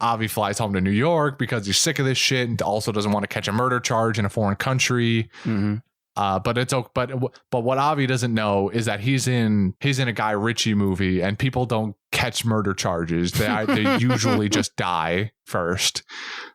Avi flies home to New York because he's sick of this shit and also doesn't want to catch a murder charge in a foreign country. Mm-hmm. But what Avi doesn't know is that he's in a Guy Ritchie movie, and people don't catch murder charges. They usually just die first.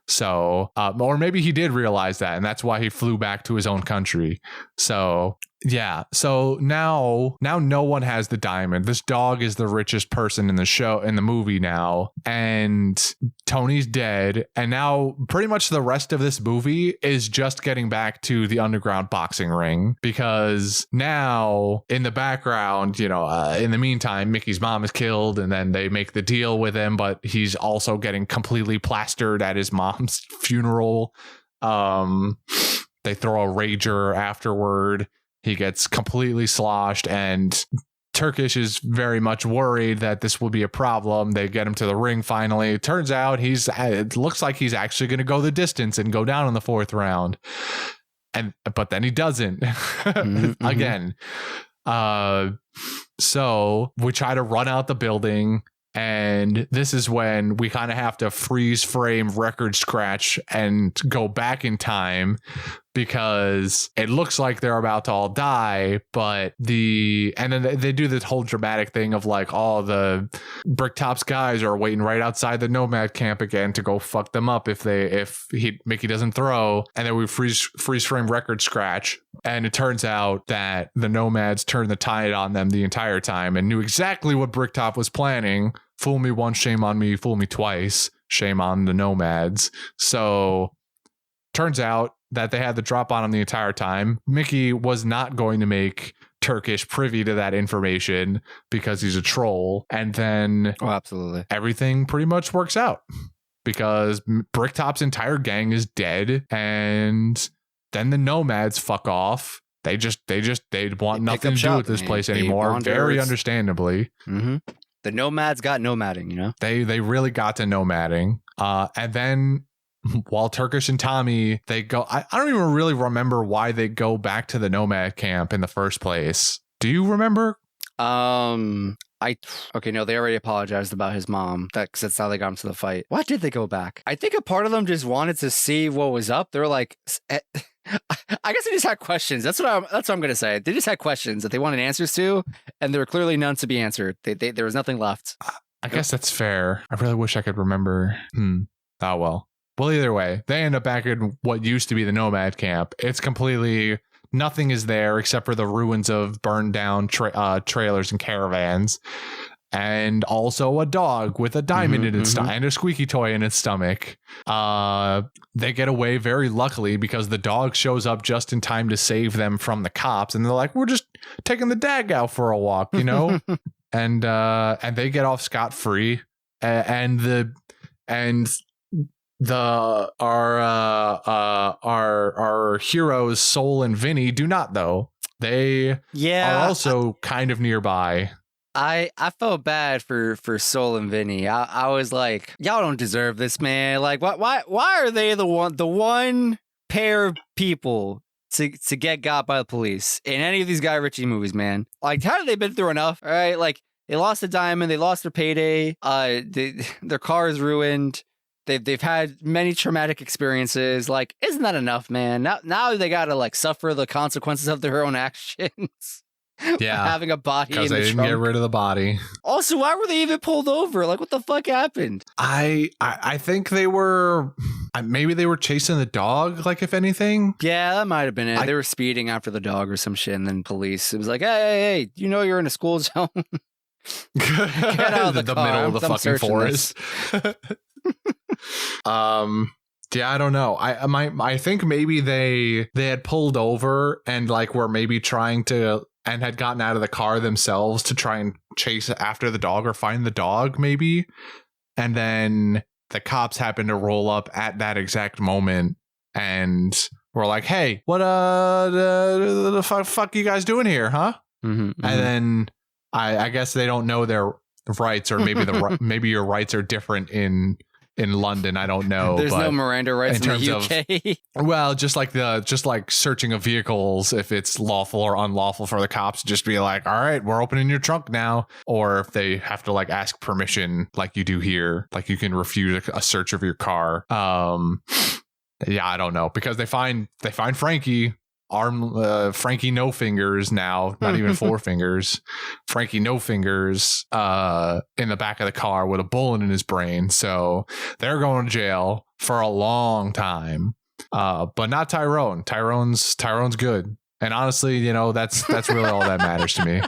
So, or maybe he did realize that, and that's why he flew back to his own country. So yeah. So now no one has the diamond. This dog is the richest person in the movie now, and Tony's dead. And now pretty much the rest of this movie is just getting back to the underground boxing ring, because now in the background, in the meantime, Mickey's mom is killed, and then they make the deal with him, but he's also getting completely plastered at his mom's funeral. They throw a rager afterward. He gets completely sloshed, and Turkish is very much worried that this will be a problem. They get him to the ring finally. It turns out it looks like he's actually going to go the distance and go down in the fourth round. But then he doesn't again. So we try to run out the building, and this is when we kind of have to freeze frame, record scratch, and go back in time, because it looks like they're about to all die, and then they do this whole dramatic thing of like, all the Bricktop's guys are waiting right outside the Nomad camp again to go fuck them up if Mickey doesn't throw, and then we freeze frame, record scratch, and it turns out that the Nomads turned the tide on them the entire time and knew exactly what Bricktop was planning. Fool me once, shame on me. Fool me twice, shame on the Nomads. So turns out that they had the drop on him the entire time. Mickey was not going to make Turkish privy to that information because he's a troll. And then absolutely everything pretty much works out, because Bricktop's entire gang is dead, and then the Nomads fuck off. They want nothing to do with this place anymore. Very understandably. Mm-hmm. The Nomads got nomading, They really got to nomading. And then while Turkish and Tommy, they go, I don't even really remember why they go back to the Nomad camp in the first place. Do you remember? No, they already apologized about his mom. That's how they got into the fight. Why did they go back? I think a part of them just wanted to see what was up. They're like, I guess they just had questions. That's what I'm gonna say. They just had questions that they wanted answers to, and there were clearly none to be answered. There was nothing left. I guess that's fair. I really wish I could remember. Oh well. Well, either way, they end up back in what used to be the Nomad camp. It's completely, nothing is there except for the ruins of burned down trailers and caravans, and also a dog with a diamond in its and a squeaky toy in its stomach. They get away very luckily, because the dog shows up just in time to save them from the cops, and they're like, "We're just taking the dag out for a walk," and they get off scot-free, and our heroes Soul and Vinny do not, though. They are also kind of nearby. I felt bad for Soul and Vinny. I was like, y'all don't deserve this, man. Like, why are they the one pair of people to get got by the police in any of these Guy Ritchie movies, man? Like, how have they been through enough? All right, like they lost a diamond, they lost their payday, their car is ruined. They've had many traumatic experiences. Like, isn't that enough, man? Now they gotta like suffer the consequences of their own actions. Yeah, having a body because in the they didn't trunk. get rid of the body. Also, why were they even pulled over? Like, what the fuck happened? I think they were maybe they were chasing the dog. Like, if anything, yeah, that might have been it. They were speeding after the dog or some shit, and then police. It was like, hey, you know you're in a school zone. Get out of the car. middle of the fucking forest. Yeah, I don't know. I think maybe they had pulled over and like were maybe trying to and had gotten out of the car themselves to try and chase after the dog or find the dog, maybe. And then the cops happened to roll up at that exact moment and were like, "Hey, what the fuck you guys doing here, huh?" Mm-hmm. And then I guess they don't know their rights, or maybe maybe your rights are different in London. I don't know. There's no Miranda rights in the UK. Well, just like searching of vehicles, if it's lawful or unlawful for the cops to just be like, all right, we're opening your trunk now. Or if they have to like ask permission like you do here, like you can refuse a search of your car. Yeah, I don't know, because they find Frankie. Frankie No Fingers now, not even Four Fingers. Frankie No Fingers in the back of the car with a bullet in his brain. So they're going to jail for a long time. But not Tyrone. Tyrone's good. And honestly, you know, that's really all that matters to me.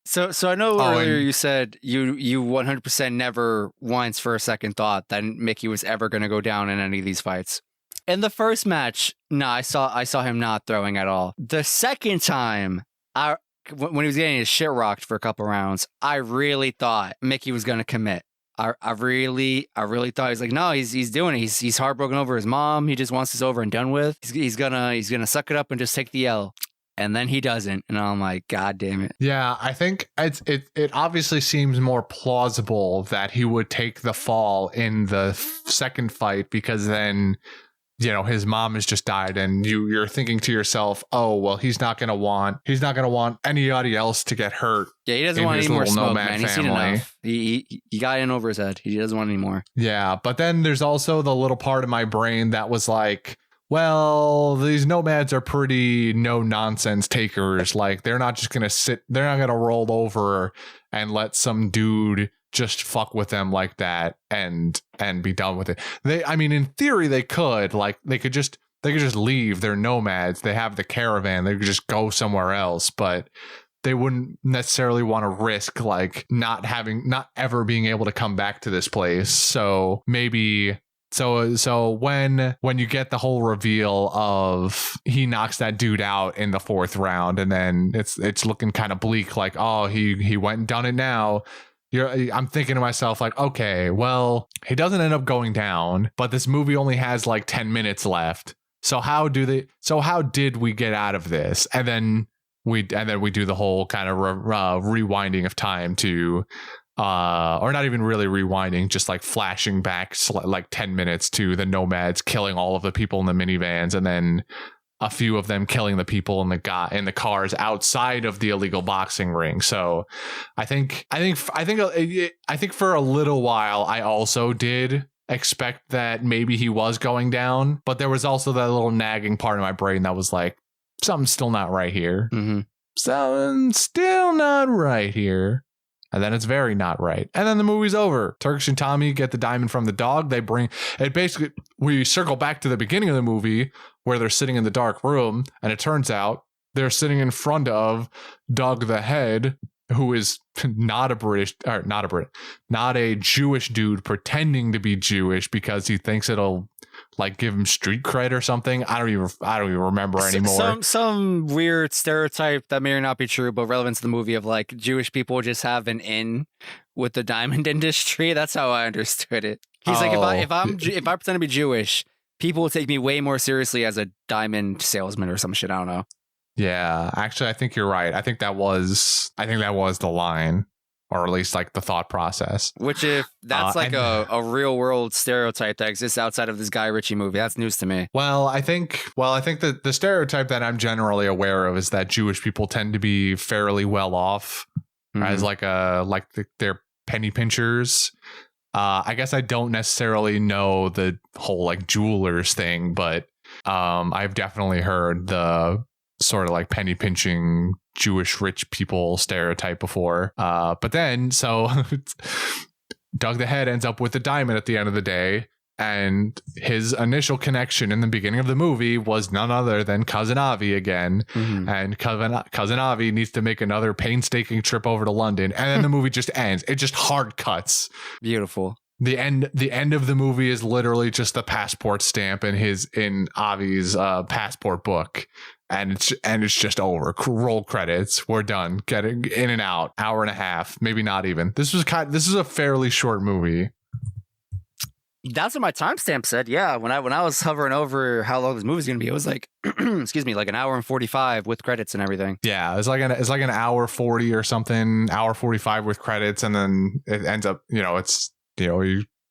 So I know earlier you said you 100% never once for a second thought that Mickey was ever going to go down in any of these fights. In the first match, no, I saw him not throwing at all. The second time, when he was getting his shit rocked for a couple rounds, I really thought Mickey was gonna commit. I really thought he was like, no, he's doing it. He's heartbroken over his mom. He just wants this over and done with. He's gonna suck it up and just take the L. And then he doesn't, and I'm like, God damn it. Yeah, I think it obviously seems more plausible that he would take the fall in the second fight, because then, you know, his mom has just died, and you're thinking to yourself, oh well, he's not gonna want anybody else to get hurt. Yeah, he doesn't want any more smoke, man. He's seen enough. He got in over his head. He doesn't want any more. Yeah, but then there's also the little part of my brain that was like, well, these nomads are pretty no nonsense takers. Like, they're not just gonna they're not gonna roll over and let some dude just fuck with them like that and be done with it. I mean, in theory, they could just leave. They're nomads. They have the caravan. They could just go somewhere else, but they wouldn't necessarily want to risk like not ever being able to come back to this place. So maybe. So when you get the whole reveal of he knocks that dude out in the fourth round, and then it's looking kind of bleak, like, oh, he went and done it now. I'm thinking to myself, like, okay, well, he doesn't end up going down, but this movie only has like 10 minutes left. So how did we get out of this? And then we do the whole kind of rewinding of time to, or not even really rewinding, just like flashing back like 10 minutes to the nomads killing all of the people in the minivans, and then a few of them killing the people in the cars outside of the illegal boxing ring. So I think for a little while I also did expect that maybe he was going down, but there was also that little nagging part of my brain that was like, something's still not right here. Mm-hmm. Something's still not right here. And then it's very not right. And then the movie's over. Turkish and Tommy get the diamond from the dog. They bring it. Basically, we circle back to the beginning of the movie where they're sitting in the dark room. And it turns out they're sitting in front of Doug the Head, who is not a Jewish dude pretending to be Jewish because he thinks it'll like give him street cred or something. I don't even remember anymore. Some weird stereotype that may or not be true, but relevant to the movie of like Jewish people just have an in with the diamond industry. That's how I understood it. He's like, if I pretend to be Jewish, people will take me way more seriously as a diamond salesman or some shit. I don't know. Yeah, actually, I think you're right. I think that was the line, or at least like the thought process. Which, if that's like a real world stereotype that exists outside of this Guy Ritchie movie, that's news to me. Well, I think that the stereotype that I'm generally aware of is that Jewish people tend to be fairly well off as they're penny pinchers. I guess I don't necessarily know the whole like jewelers thing, but I've definitely heard the sort of like penny pinching Jewish rich people stereotype before. But then so Doug the Head ends up with the diamond at the end of the day. And his initial connection in the beginning of the movie was none other than Cousin Avi again. Mm-hmm. And Cousin Avi needs to make another painstaking trip over to London. And then the movie just ends. It just hard cuts. Beautiful. The end of the movie is literally just the passport stamp in Avi's passport book. And it's just over. Roll credits. We're done. Getting in and out. Hour and a half. Maybe not even. This is a fairly short movie. That's what my timestamp said. Yeah, when I was hovering over how long this movie's gonna be, it was like, excuse me, like an hour and 45 with credits and everything. Yeah, it's like an hour 40 or something, hour 45 with credits, and then it ends up,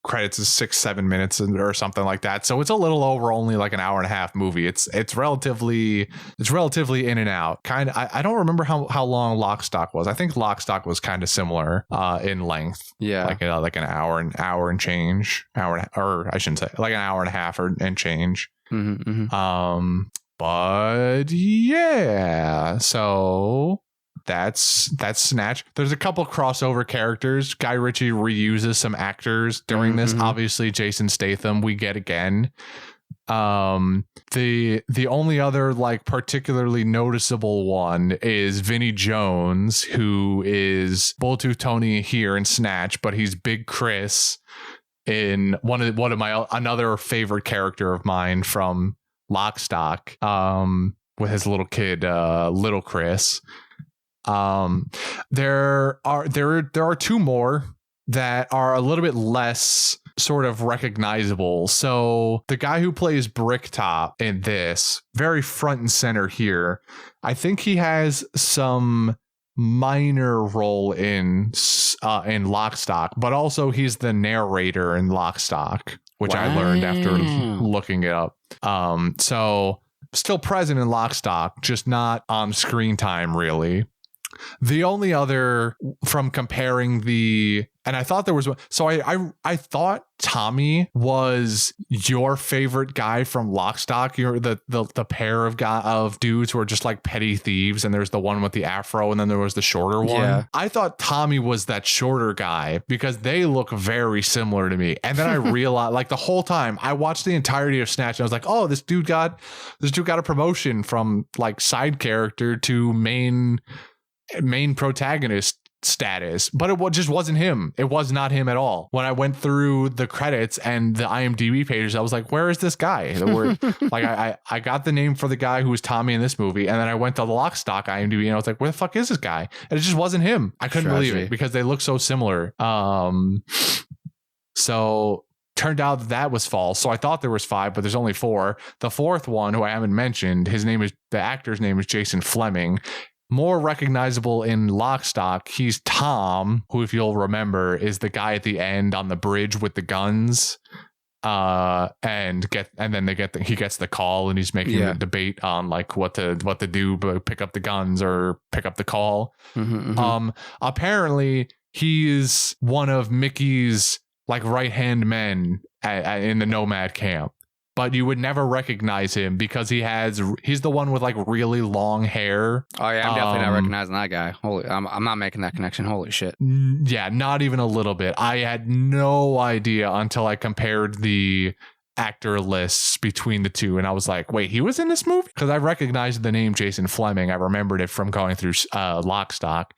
credits is 6-7 minutes or something like that. So it's a little over only like an hour and a half movie. It's relatively in and out. Kind of. I don't remember how long Lock, Stock was. I think Lock, Stock was kind of similar in length. Yeah, like an hour and change. Or I shouldn't say like an hour and a half and change. Mm-hmm, mm-hmm. But yeah, so. That's Snatch. There's a couple crossover characters. Guy Ritchie reuses some actors during this. Obviously, Jason Statham we get again. The only other like particularly noticeable one is Vinnie Jones, who is Bulltooth Tony here in Snatch, but he's Big Chris in one of my another favorite character of mine from Lock, Stock, with his little kid, Little Chris. There are two more that are a little bit less sort of recognizable. So the guy who plays Bricktop in this, very front and center here, I think he has some minor role in Lock, Stock, but also he's the narrator in Lock, Stock, which I learned after looking it up. So still present in Lock, Stock, just not on screen time really. The only other from comparing and I thought there was one. So I thought Tommy was your favorite guy from Lock, Stock. You're the pair of dudes who are just like petty thieves. And there's the one with the afro and then there was the shorter one. Yeah. I thought Tommy was that shorter guy because they look very similar to me. And then I realized like the whole time I watched the entirety of Snatch and I was like, oh, this dude got a promotion from like side character to main protagonist status, but it just wasn't him. It was not him at all. When I went through the credits and the IMDb pages, I was like, where is this guy? Like I got the name for the guy who was Tommy in this movie, and then I went to the Lock, Stock IMDb and I was like, where the fuck is this guy? And it just wasn't him. I couldn't believe it because they look so similar. So turned out that was false. So I thought there was 5, but there's only 4. The fourth one, who I haven't mentioned, the actor's name is Jason Fleming. More recognizable in Lock, Stock, he's Tom, who, if you'll remember, is the guy at the end on the bridge with the guns. And then he gets the call and he's making a debate on like what to do, but pick up the guns or pick up the call. Apparently he's one of Mickey's like right hand men in the Nomad camp. But you would never recognize him because he's the one with like really long hair. Oh yeah, I'm definitely not recognizing that guy. I'm not making that connection. Holy shit. Yeah, not even a little bit. I had no idea until I compared the actor lists between the two, and I was like, wait, he was in this movie? Because I recognized the name Jason Fleming. I remembered it from going through Lock, Stock.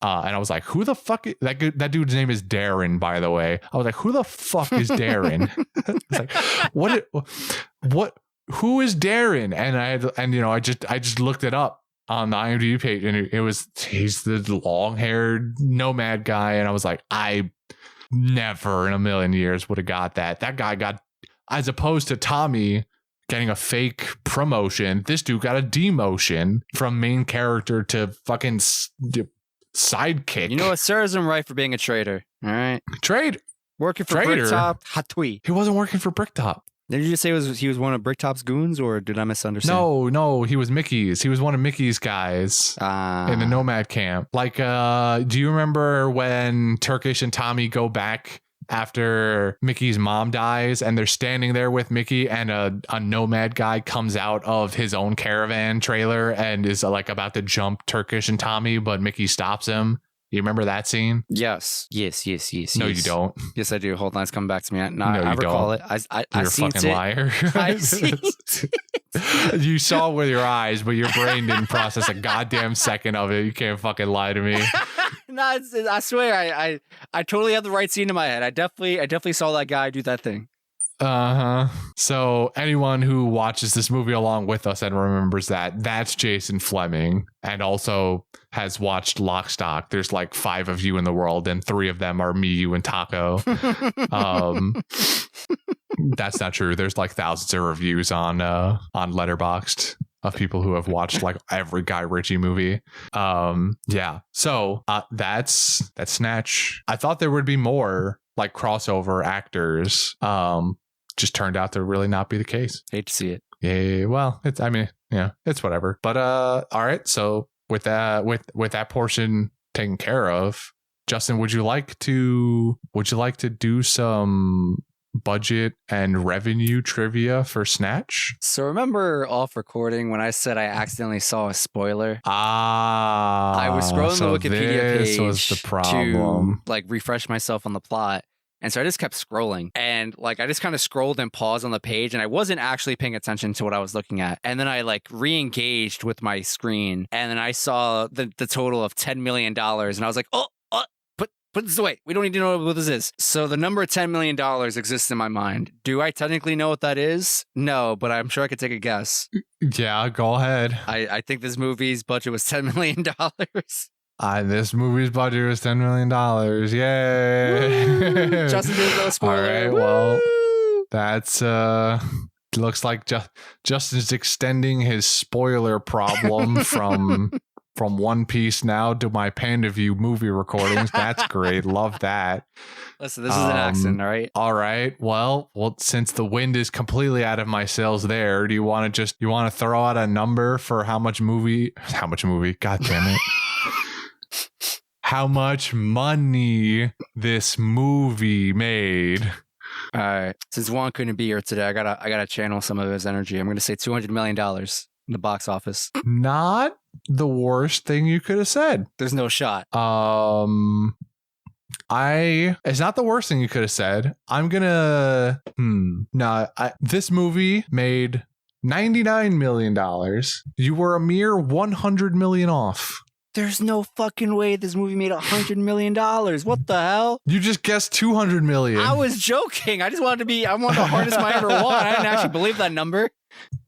And I was like, who the fuck is that dude's name is Darren, by the way. I was like, who the fuck is Darren? It's like, what, who is Darren? And I just looked it up on the IMDb page, and he's the long-haired nomad guy, and I was like, I never in a million years would have got that. That guy got, as opposed to Tommy getting a fake promotion, this dude got a demotion from main character to fucking sidekick. You know what serves him right for being a traitor. All right. Working for Bricktop Hatui. He wasn't working for Bricktop. Did you just say he was one of Bricktop's goons, or did I misunderstand? No, he was Mickey's. He was one of Mickey's guys in the nomad camp. Like, do you remember when Turkish and Tommy go back after Mickey's mom dies, and they're standing there with Mickey, and a nomad guy comes out of his own caravan trailer and is like about to jump Turkish and Tommy, but Mickey stops him? You remember that scene? Yes. No, you don't. Yes, I do. Hold on, it's coming back to me. No, I recall don't. it. You're a fucking liar. I've seen it. You saw it with your eyes, but your brain didn't process a goddamn second of it. You can't fucking lie to me. No, I swear, I totally have the right scene in my head. I definitely saw that guy do that thing. So anyone who watches this movie along with us and remembers that's Jason Fleming, and also has watched Lock, Stock. There's like 5 of you in the world, and 3 of them are me, you, and Taco. That's not true. There's like thousands of reviews on Letterboxd of people who have watched like every Guy Ritchie movie. Yeah. So that's Snatch. I thought there would be more like crossover actors. Just turned out to really not be the case. Hate to see it. Yeah, well, it's whatever. But all right, so with that portion taken care of, Justin, would you like to do some budget and revenue trivia for Snatch? So remember off recording when I said I accidentally saw a spoiler? I was scrolling the Wikipedia page. This was the problem. To like refresh myself on the plot. And so I just kept scrolling, and like I just kind of scrolled and paused on the page, and I wasn't actually paying attention to what I was looking at. And then I like re-engaged with my screen, and then I saw the total of $10 million, and I was like, put this away. We don't need to know what this is. So the number $10 million exists in my mind. Do I technically know what that is? No, but I'm sure I could take a guess. Yeah, go ahead. I think this movie's budget was $10 million. This movie's budget was $10 million. Yay! Justin didn't know a spoiler. All right, well, that's looks like Justin's extending his spoiler problem from One Piece now to my Panda View movie recordings. That's great. Love that. Listen, this is an accent, all right? All right. Well, since the wind is completely out of my sails there, do you want to throw out a number for how much movie? God damn it. How much money this movie made? All right. Since Juan couldn't be here today, I gotta channel some of his energy. I'm gonna say $200 million in the box office. Not the worst thing you could have said. There's no shot. It's not the worst thing you could have said. I'm gonna this movie made $99 million. You were a mere $100 million off. There's no fucking way this movie made $100 million. What the hell? You just guessed 200 million. I was joking. I wanted the hardest I ever won. I didn't actually believe that number.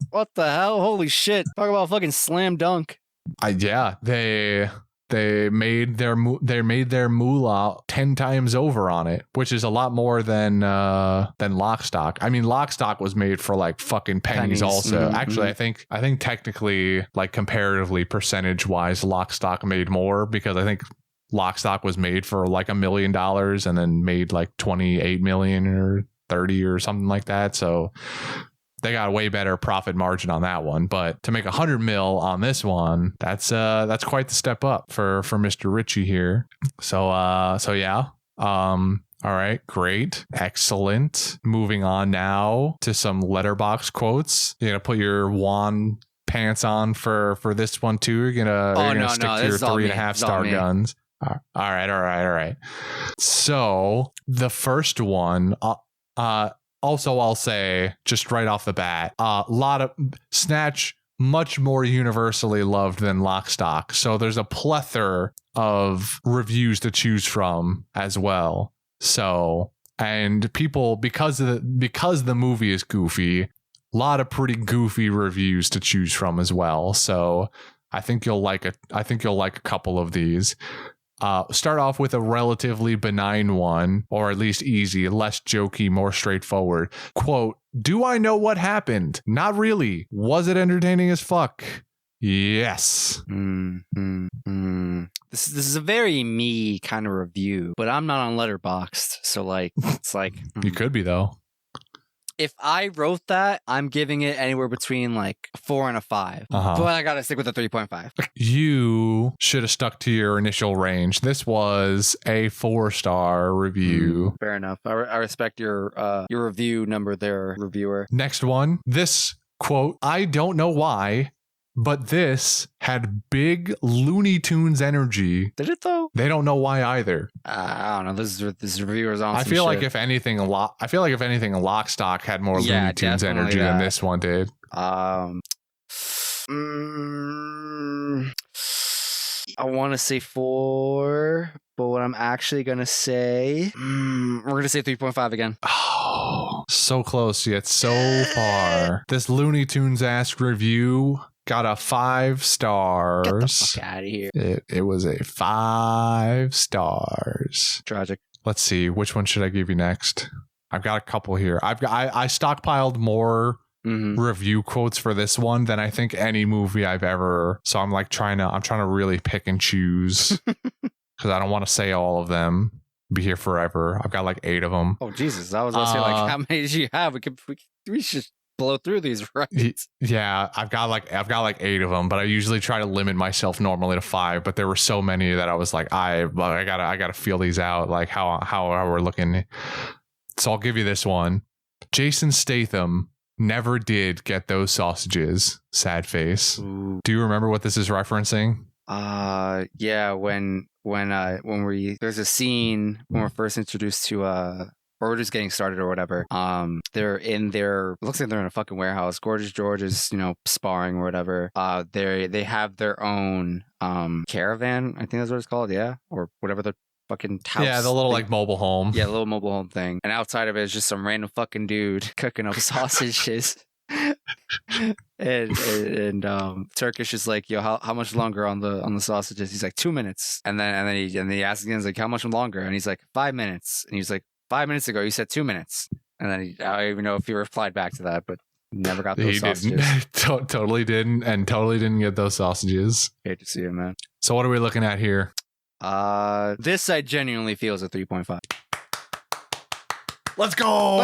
What the hell? Holy shit. Talk about fucking slam dunk. Yeah, they made their moolah 10 times over on it, which is a lot more than Lock, Stock. I mean, Lock, Stock was made for like fucking pennies also. Mm-hmm. Actually, I think technically, like comparatively percentage wise, Lock, Stock made more, because I think Lock, Stock was made for like $1 million and then made like 28 million or 30 or something like that. So they got a way better profit margin on that one. But to make 100 mil on this one, that's quite the step up for Mr. Ritchie here. So yeah. All right, great. Excellent. Moving on now to some letterbox quotes. You're gonna put your Juan pants on for this one too. You're gonna stick to your 3.5 star guns. All right. So the first one, also, I'll say, just right off the bat, a lot of Snatch, much more universally loved than Lock, Stock. So there's a plethora of reviews to choose from as well. So, and people, because the movie is goofy, a lot of pretty goofy reviews to choose from as well. So I think you'll like a couple of these. Start off with a relatively benign one, or at least easy, less jokey, more straightforward. Quote, do I know what happened? Not really. Was it entertaining as fuck? Yes. This is a very me kind of review, but I'm not on Letterboxd, so like it's like You could be though. If I wrote that, I'm giving it anywhere between like 4 and a 5. But I gotta stick with the 3.5. You should have stuck to your initial range. This was a 4-star review. Fair enough. I respect your review number there, reviewer. Next one. This quote, I don't know why, but this had big Looney Tunes energy. Did it though? They don't know why either. I don't know. This reviewer's on. I feel like if anything, Lock, Stock had more Looney Tunes energy than this one did. I want to say 4, but what I'm actually gonna say, we're gonna say 3.5 again. Oh, so close yet so far. This Looney Tunes-esque review got a 5 stars. Get the fuck out of here. It was a 5 stars. Tragic. Let's see, which one should I give you next? I've got a couple here. I stockpiled more review quotes for this one than I think any movie I've ever. So I'm trying to really pick and choose because I don't want to say all of them. Be here forever. I've got like 8 of them. Oh Jesus! I was gonna say like, how many did you have? We should blow through these, right? Yeah, I've got like 8 of them, but I usually try to limit myself normally to 5. But there were so many that I was like, I gotta feel these out, like how we're looking. So I'll give you this one. Jason Statham never did get those sausages. Sad face. Ooh. Do you remember what this is referencing? Yeah, when there's a scene when we're first introduced to or we're just getting started or whatever. They're in their, looks like they're in a fucking warehouse. Gorgeous George is, sparring or whatever. They have their own caravan, I think that's what it's called, yeah, or whatever the fucking house. Yeah, the little like mobile home. Yeah, the little mobile home thing. And outside of it is just some random fucking dude cooking up sausages. and Turkish is like, yo, how much longer on the sausages? He's like 2 minutes. And then he asks again, he's like, how much longer? And he's like 5 minutes. And he's like, 5 minutes ago you said 2 minutes. And then I don't even know if he replied back to that, but never got those sausages. Totally didn't get those sausages. Hate to see it, man. So what are we looking at here? This I genuinely feel is a 3.5. Let's go!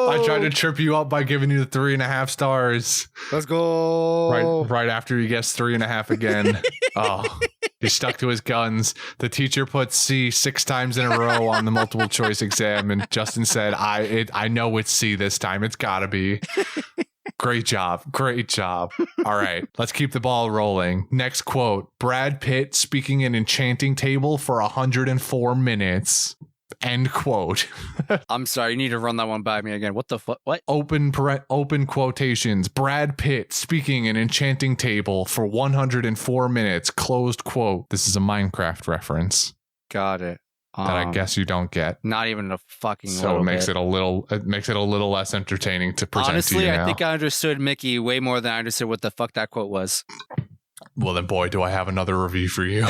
I tried to trip you up by giving you the 3.5 stars. Let's go! Right after he gets 3.5 again. Oh, he stuck to his guns. The teacher put C 6 times in a row on the multiple choice exam, and Justin said, "I know it's C this time. It's gotta be." Great job. All right, let's keep the ball rolling. Next quote: Brad Pitt speaking an enchanting table for 104 minutes. End quote. I'm sorry, you need to run that one by me again. What the fuck? What? Open quotations. Brad Pitt speaking an enchanting table for 104 minutes. Closed quote. This is a Minecraft reference. Got it. That I guess you don't get. Not even a fucking so little it makes bit. it makes it a little less entertaining to present Honestly, to you now. I think I understood Mickey way more than I understood what the fuck that quote was. Well then, boy, do I have another review for you.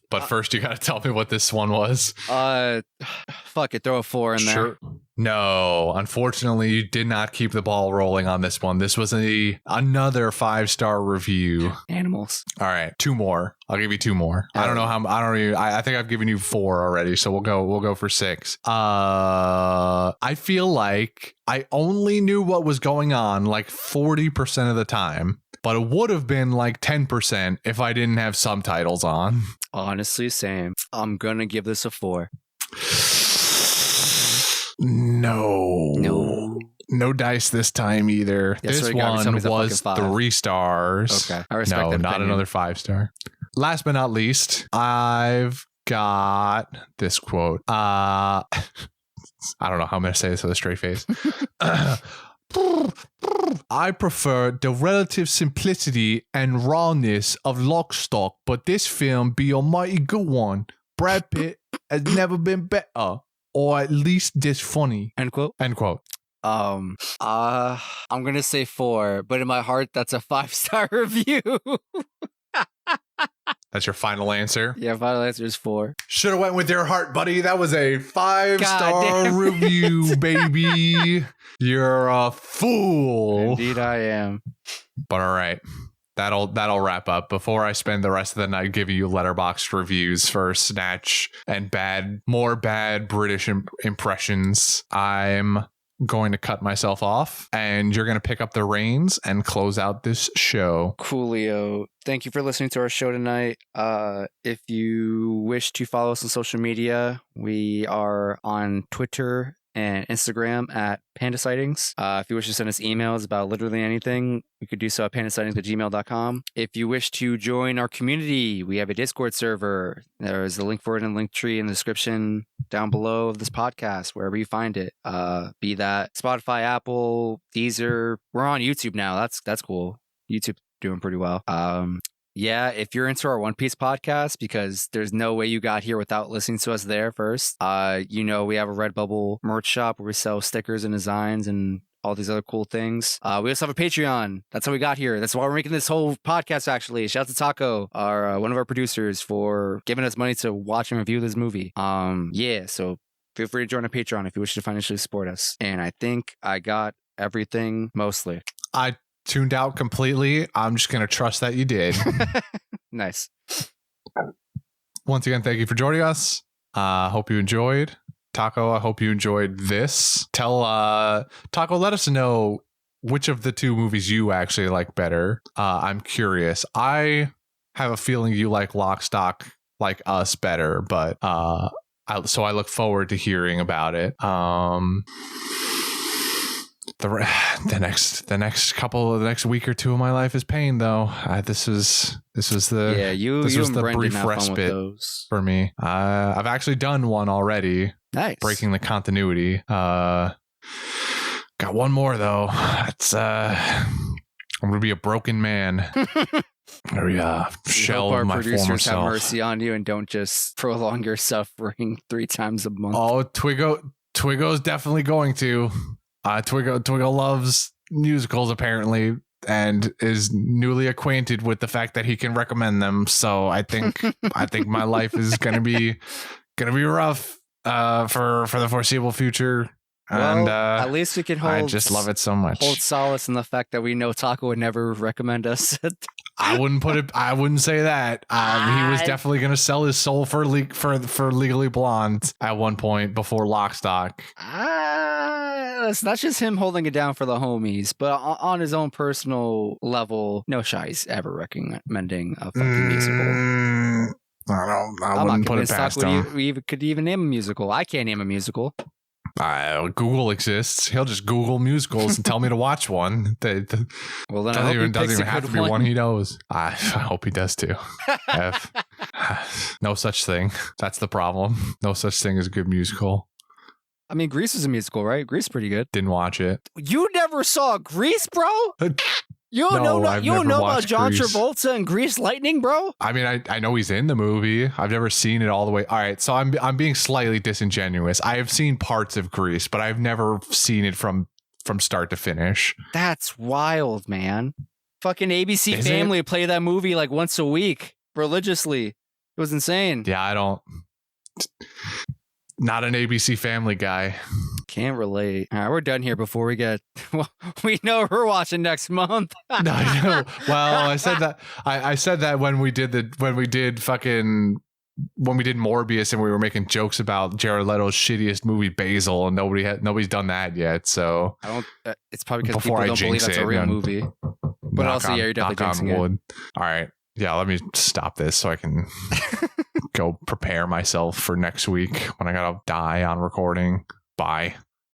But first, you got to tell me what this one was. Fuck it, throw a 4 in there. No, unfortunately, you did not keep the ball rolling on this one. This was another 5-star review. Animals. All right, 2 more. I'll give you 2 more. I don't know how. I think I've given you 4 already, so we'll go for 6. I feel like I only knew what was going on like 40% of the time, but it would have been like 10% if I didn't have subtitles on. Honestly, same. I'm gonna give this a 4. No dice this time either. Yes, this one was 3 stars. Okay, I respect that. No, not another 5-star. Last but not least, I've got this quote. I don't know how I'm going to say this with a straight face. I prefer the relative simplicity and rawness of Lock, Stock, but this film be a mighty good one. Brad Pitt has never been better, or at least this funny. End quote. End quote. I'm gonna say 4, but in my heart, that's a 5-star review. That's your final answer? Yeah, final answer is 4. Should have went with your heart, buddy. That was a 5-star Goddamn it. review, baby. You're a fool. Indeed, I am. But all right. That'll wrap up. Before I spend the rest of the night giving you letterboxd reviews for Snatch and more bad British impressions, I'm going to cut myself off, and you're going to pick up the reins and close out this show. Coolio. Thank you for listening to our show tonight. If you wish to follow us on social media, we are on Twitter and Instagram at Panda Sightings. If you wish to send us emails about literally anything, you could do so at pandasightings@gmail.com. If you wish to join our community, we have a Discord server. There's a link for it in the Linktree in the description down below of this podcast, wherever you find it. Be that Spotify, Apple, Deezer. We're on YouTube now. That's cool. YouTube doing pretty well. Yeah, if you're into our One Piece podcast, because there's no way you got here without listening to us there first. We have a Redbubble merch shop where we sell stickers and designs and all these other cool things. We also have a Patreon. That's how we got here. That's why we're making this whole podcast, actually. Shout out to Taco, one of our producers, for giving us money to watch and review this movie. So feel free to join our Patreon if you wish to financially support us. And I think I got everything mostly. I tuned out completely. I'm just going to trust that you did. Nice. Once again, thank you for joining us. Hope you enjoyed. Taco, I hope you enjoyed this. Taco, let us know which of the two movies you actually like better. I'm curious. I have a feeling you like Lock, Stock, Like Us better, but so I look forward to hearing about it. The next week or two of my life is pain, though. This was the brief respite for me. I've actually done one already. Nice. Breaking the continuity. Got one more though. It's I'm gonna be a broken man. Shell of my former self. Have mercy on you and don't just prolong your suffering 3 times a month. Oh, Twiggo's definitely going to. Twiggo loves musicals apparently, and is newly acquainted with the fact that he can recommend them. So I think my life is gonna be rough for the foreseeable future. Well, and at least we can I just love it so much. Hold solace in the fact that we know Taco would never recommend us. I wouldn't say that. He was definitely going to sell his soul for Legally Blonde at one point before Lock, Stock. That's just him holding it down for the homies, but on his own personal level, no shy's ever recommending a fucking musical. I wouldn't put it past him. Could even name a musical? I can't name a musical. Google exists. He'll just Google musicals and tell me to watch one. Well, then it doesn't even have to be one he knows. I hope he does too. No such thing. That's the problem. No such thing as a good musical. I mean, Grease is a musical, right? Grease is pretty good. Didn't watch it. You never saw Grease, bro? You don't know about John Travolta and Grease Lightning, bro? I mean, I know he's in the movie. I've never seen it all the way. All right, so I'm being slightly disingenuous. I have seen parts of Grease, but I've never seen it from start to finish. That's wild, man. Fucking ABC Family play that movie like once a week religiously. It was insane. Yeah, not an ABC Family guy. Can't relate. All right, we're done here before we get. Well, we know we're watching next month. No, I know. Well, I said that. I said that when we did Morbius and we were making jokes about Jared Leto's shittiest movie, Basil, and nobody's done that yet. So I don't. It's probably because people don't believe that's a real movie. But also, yeah, you're definitely jinxing it. All right. Yeah, let me stop this so I can go prepare myself for next week when I gotta die on recording. Bye.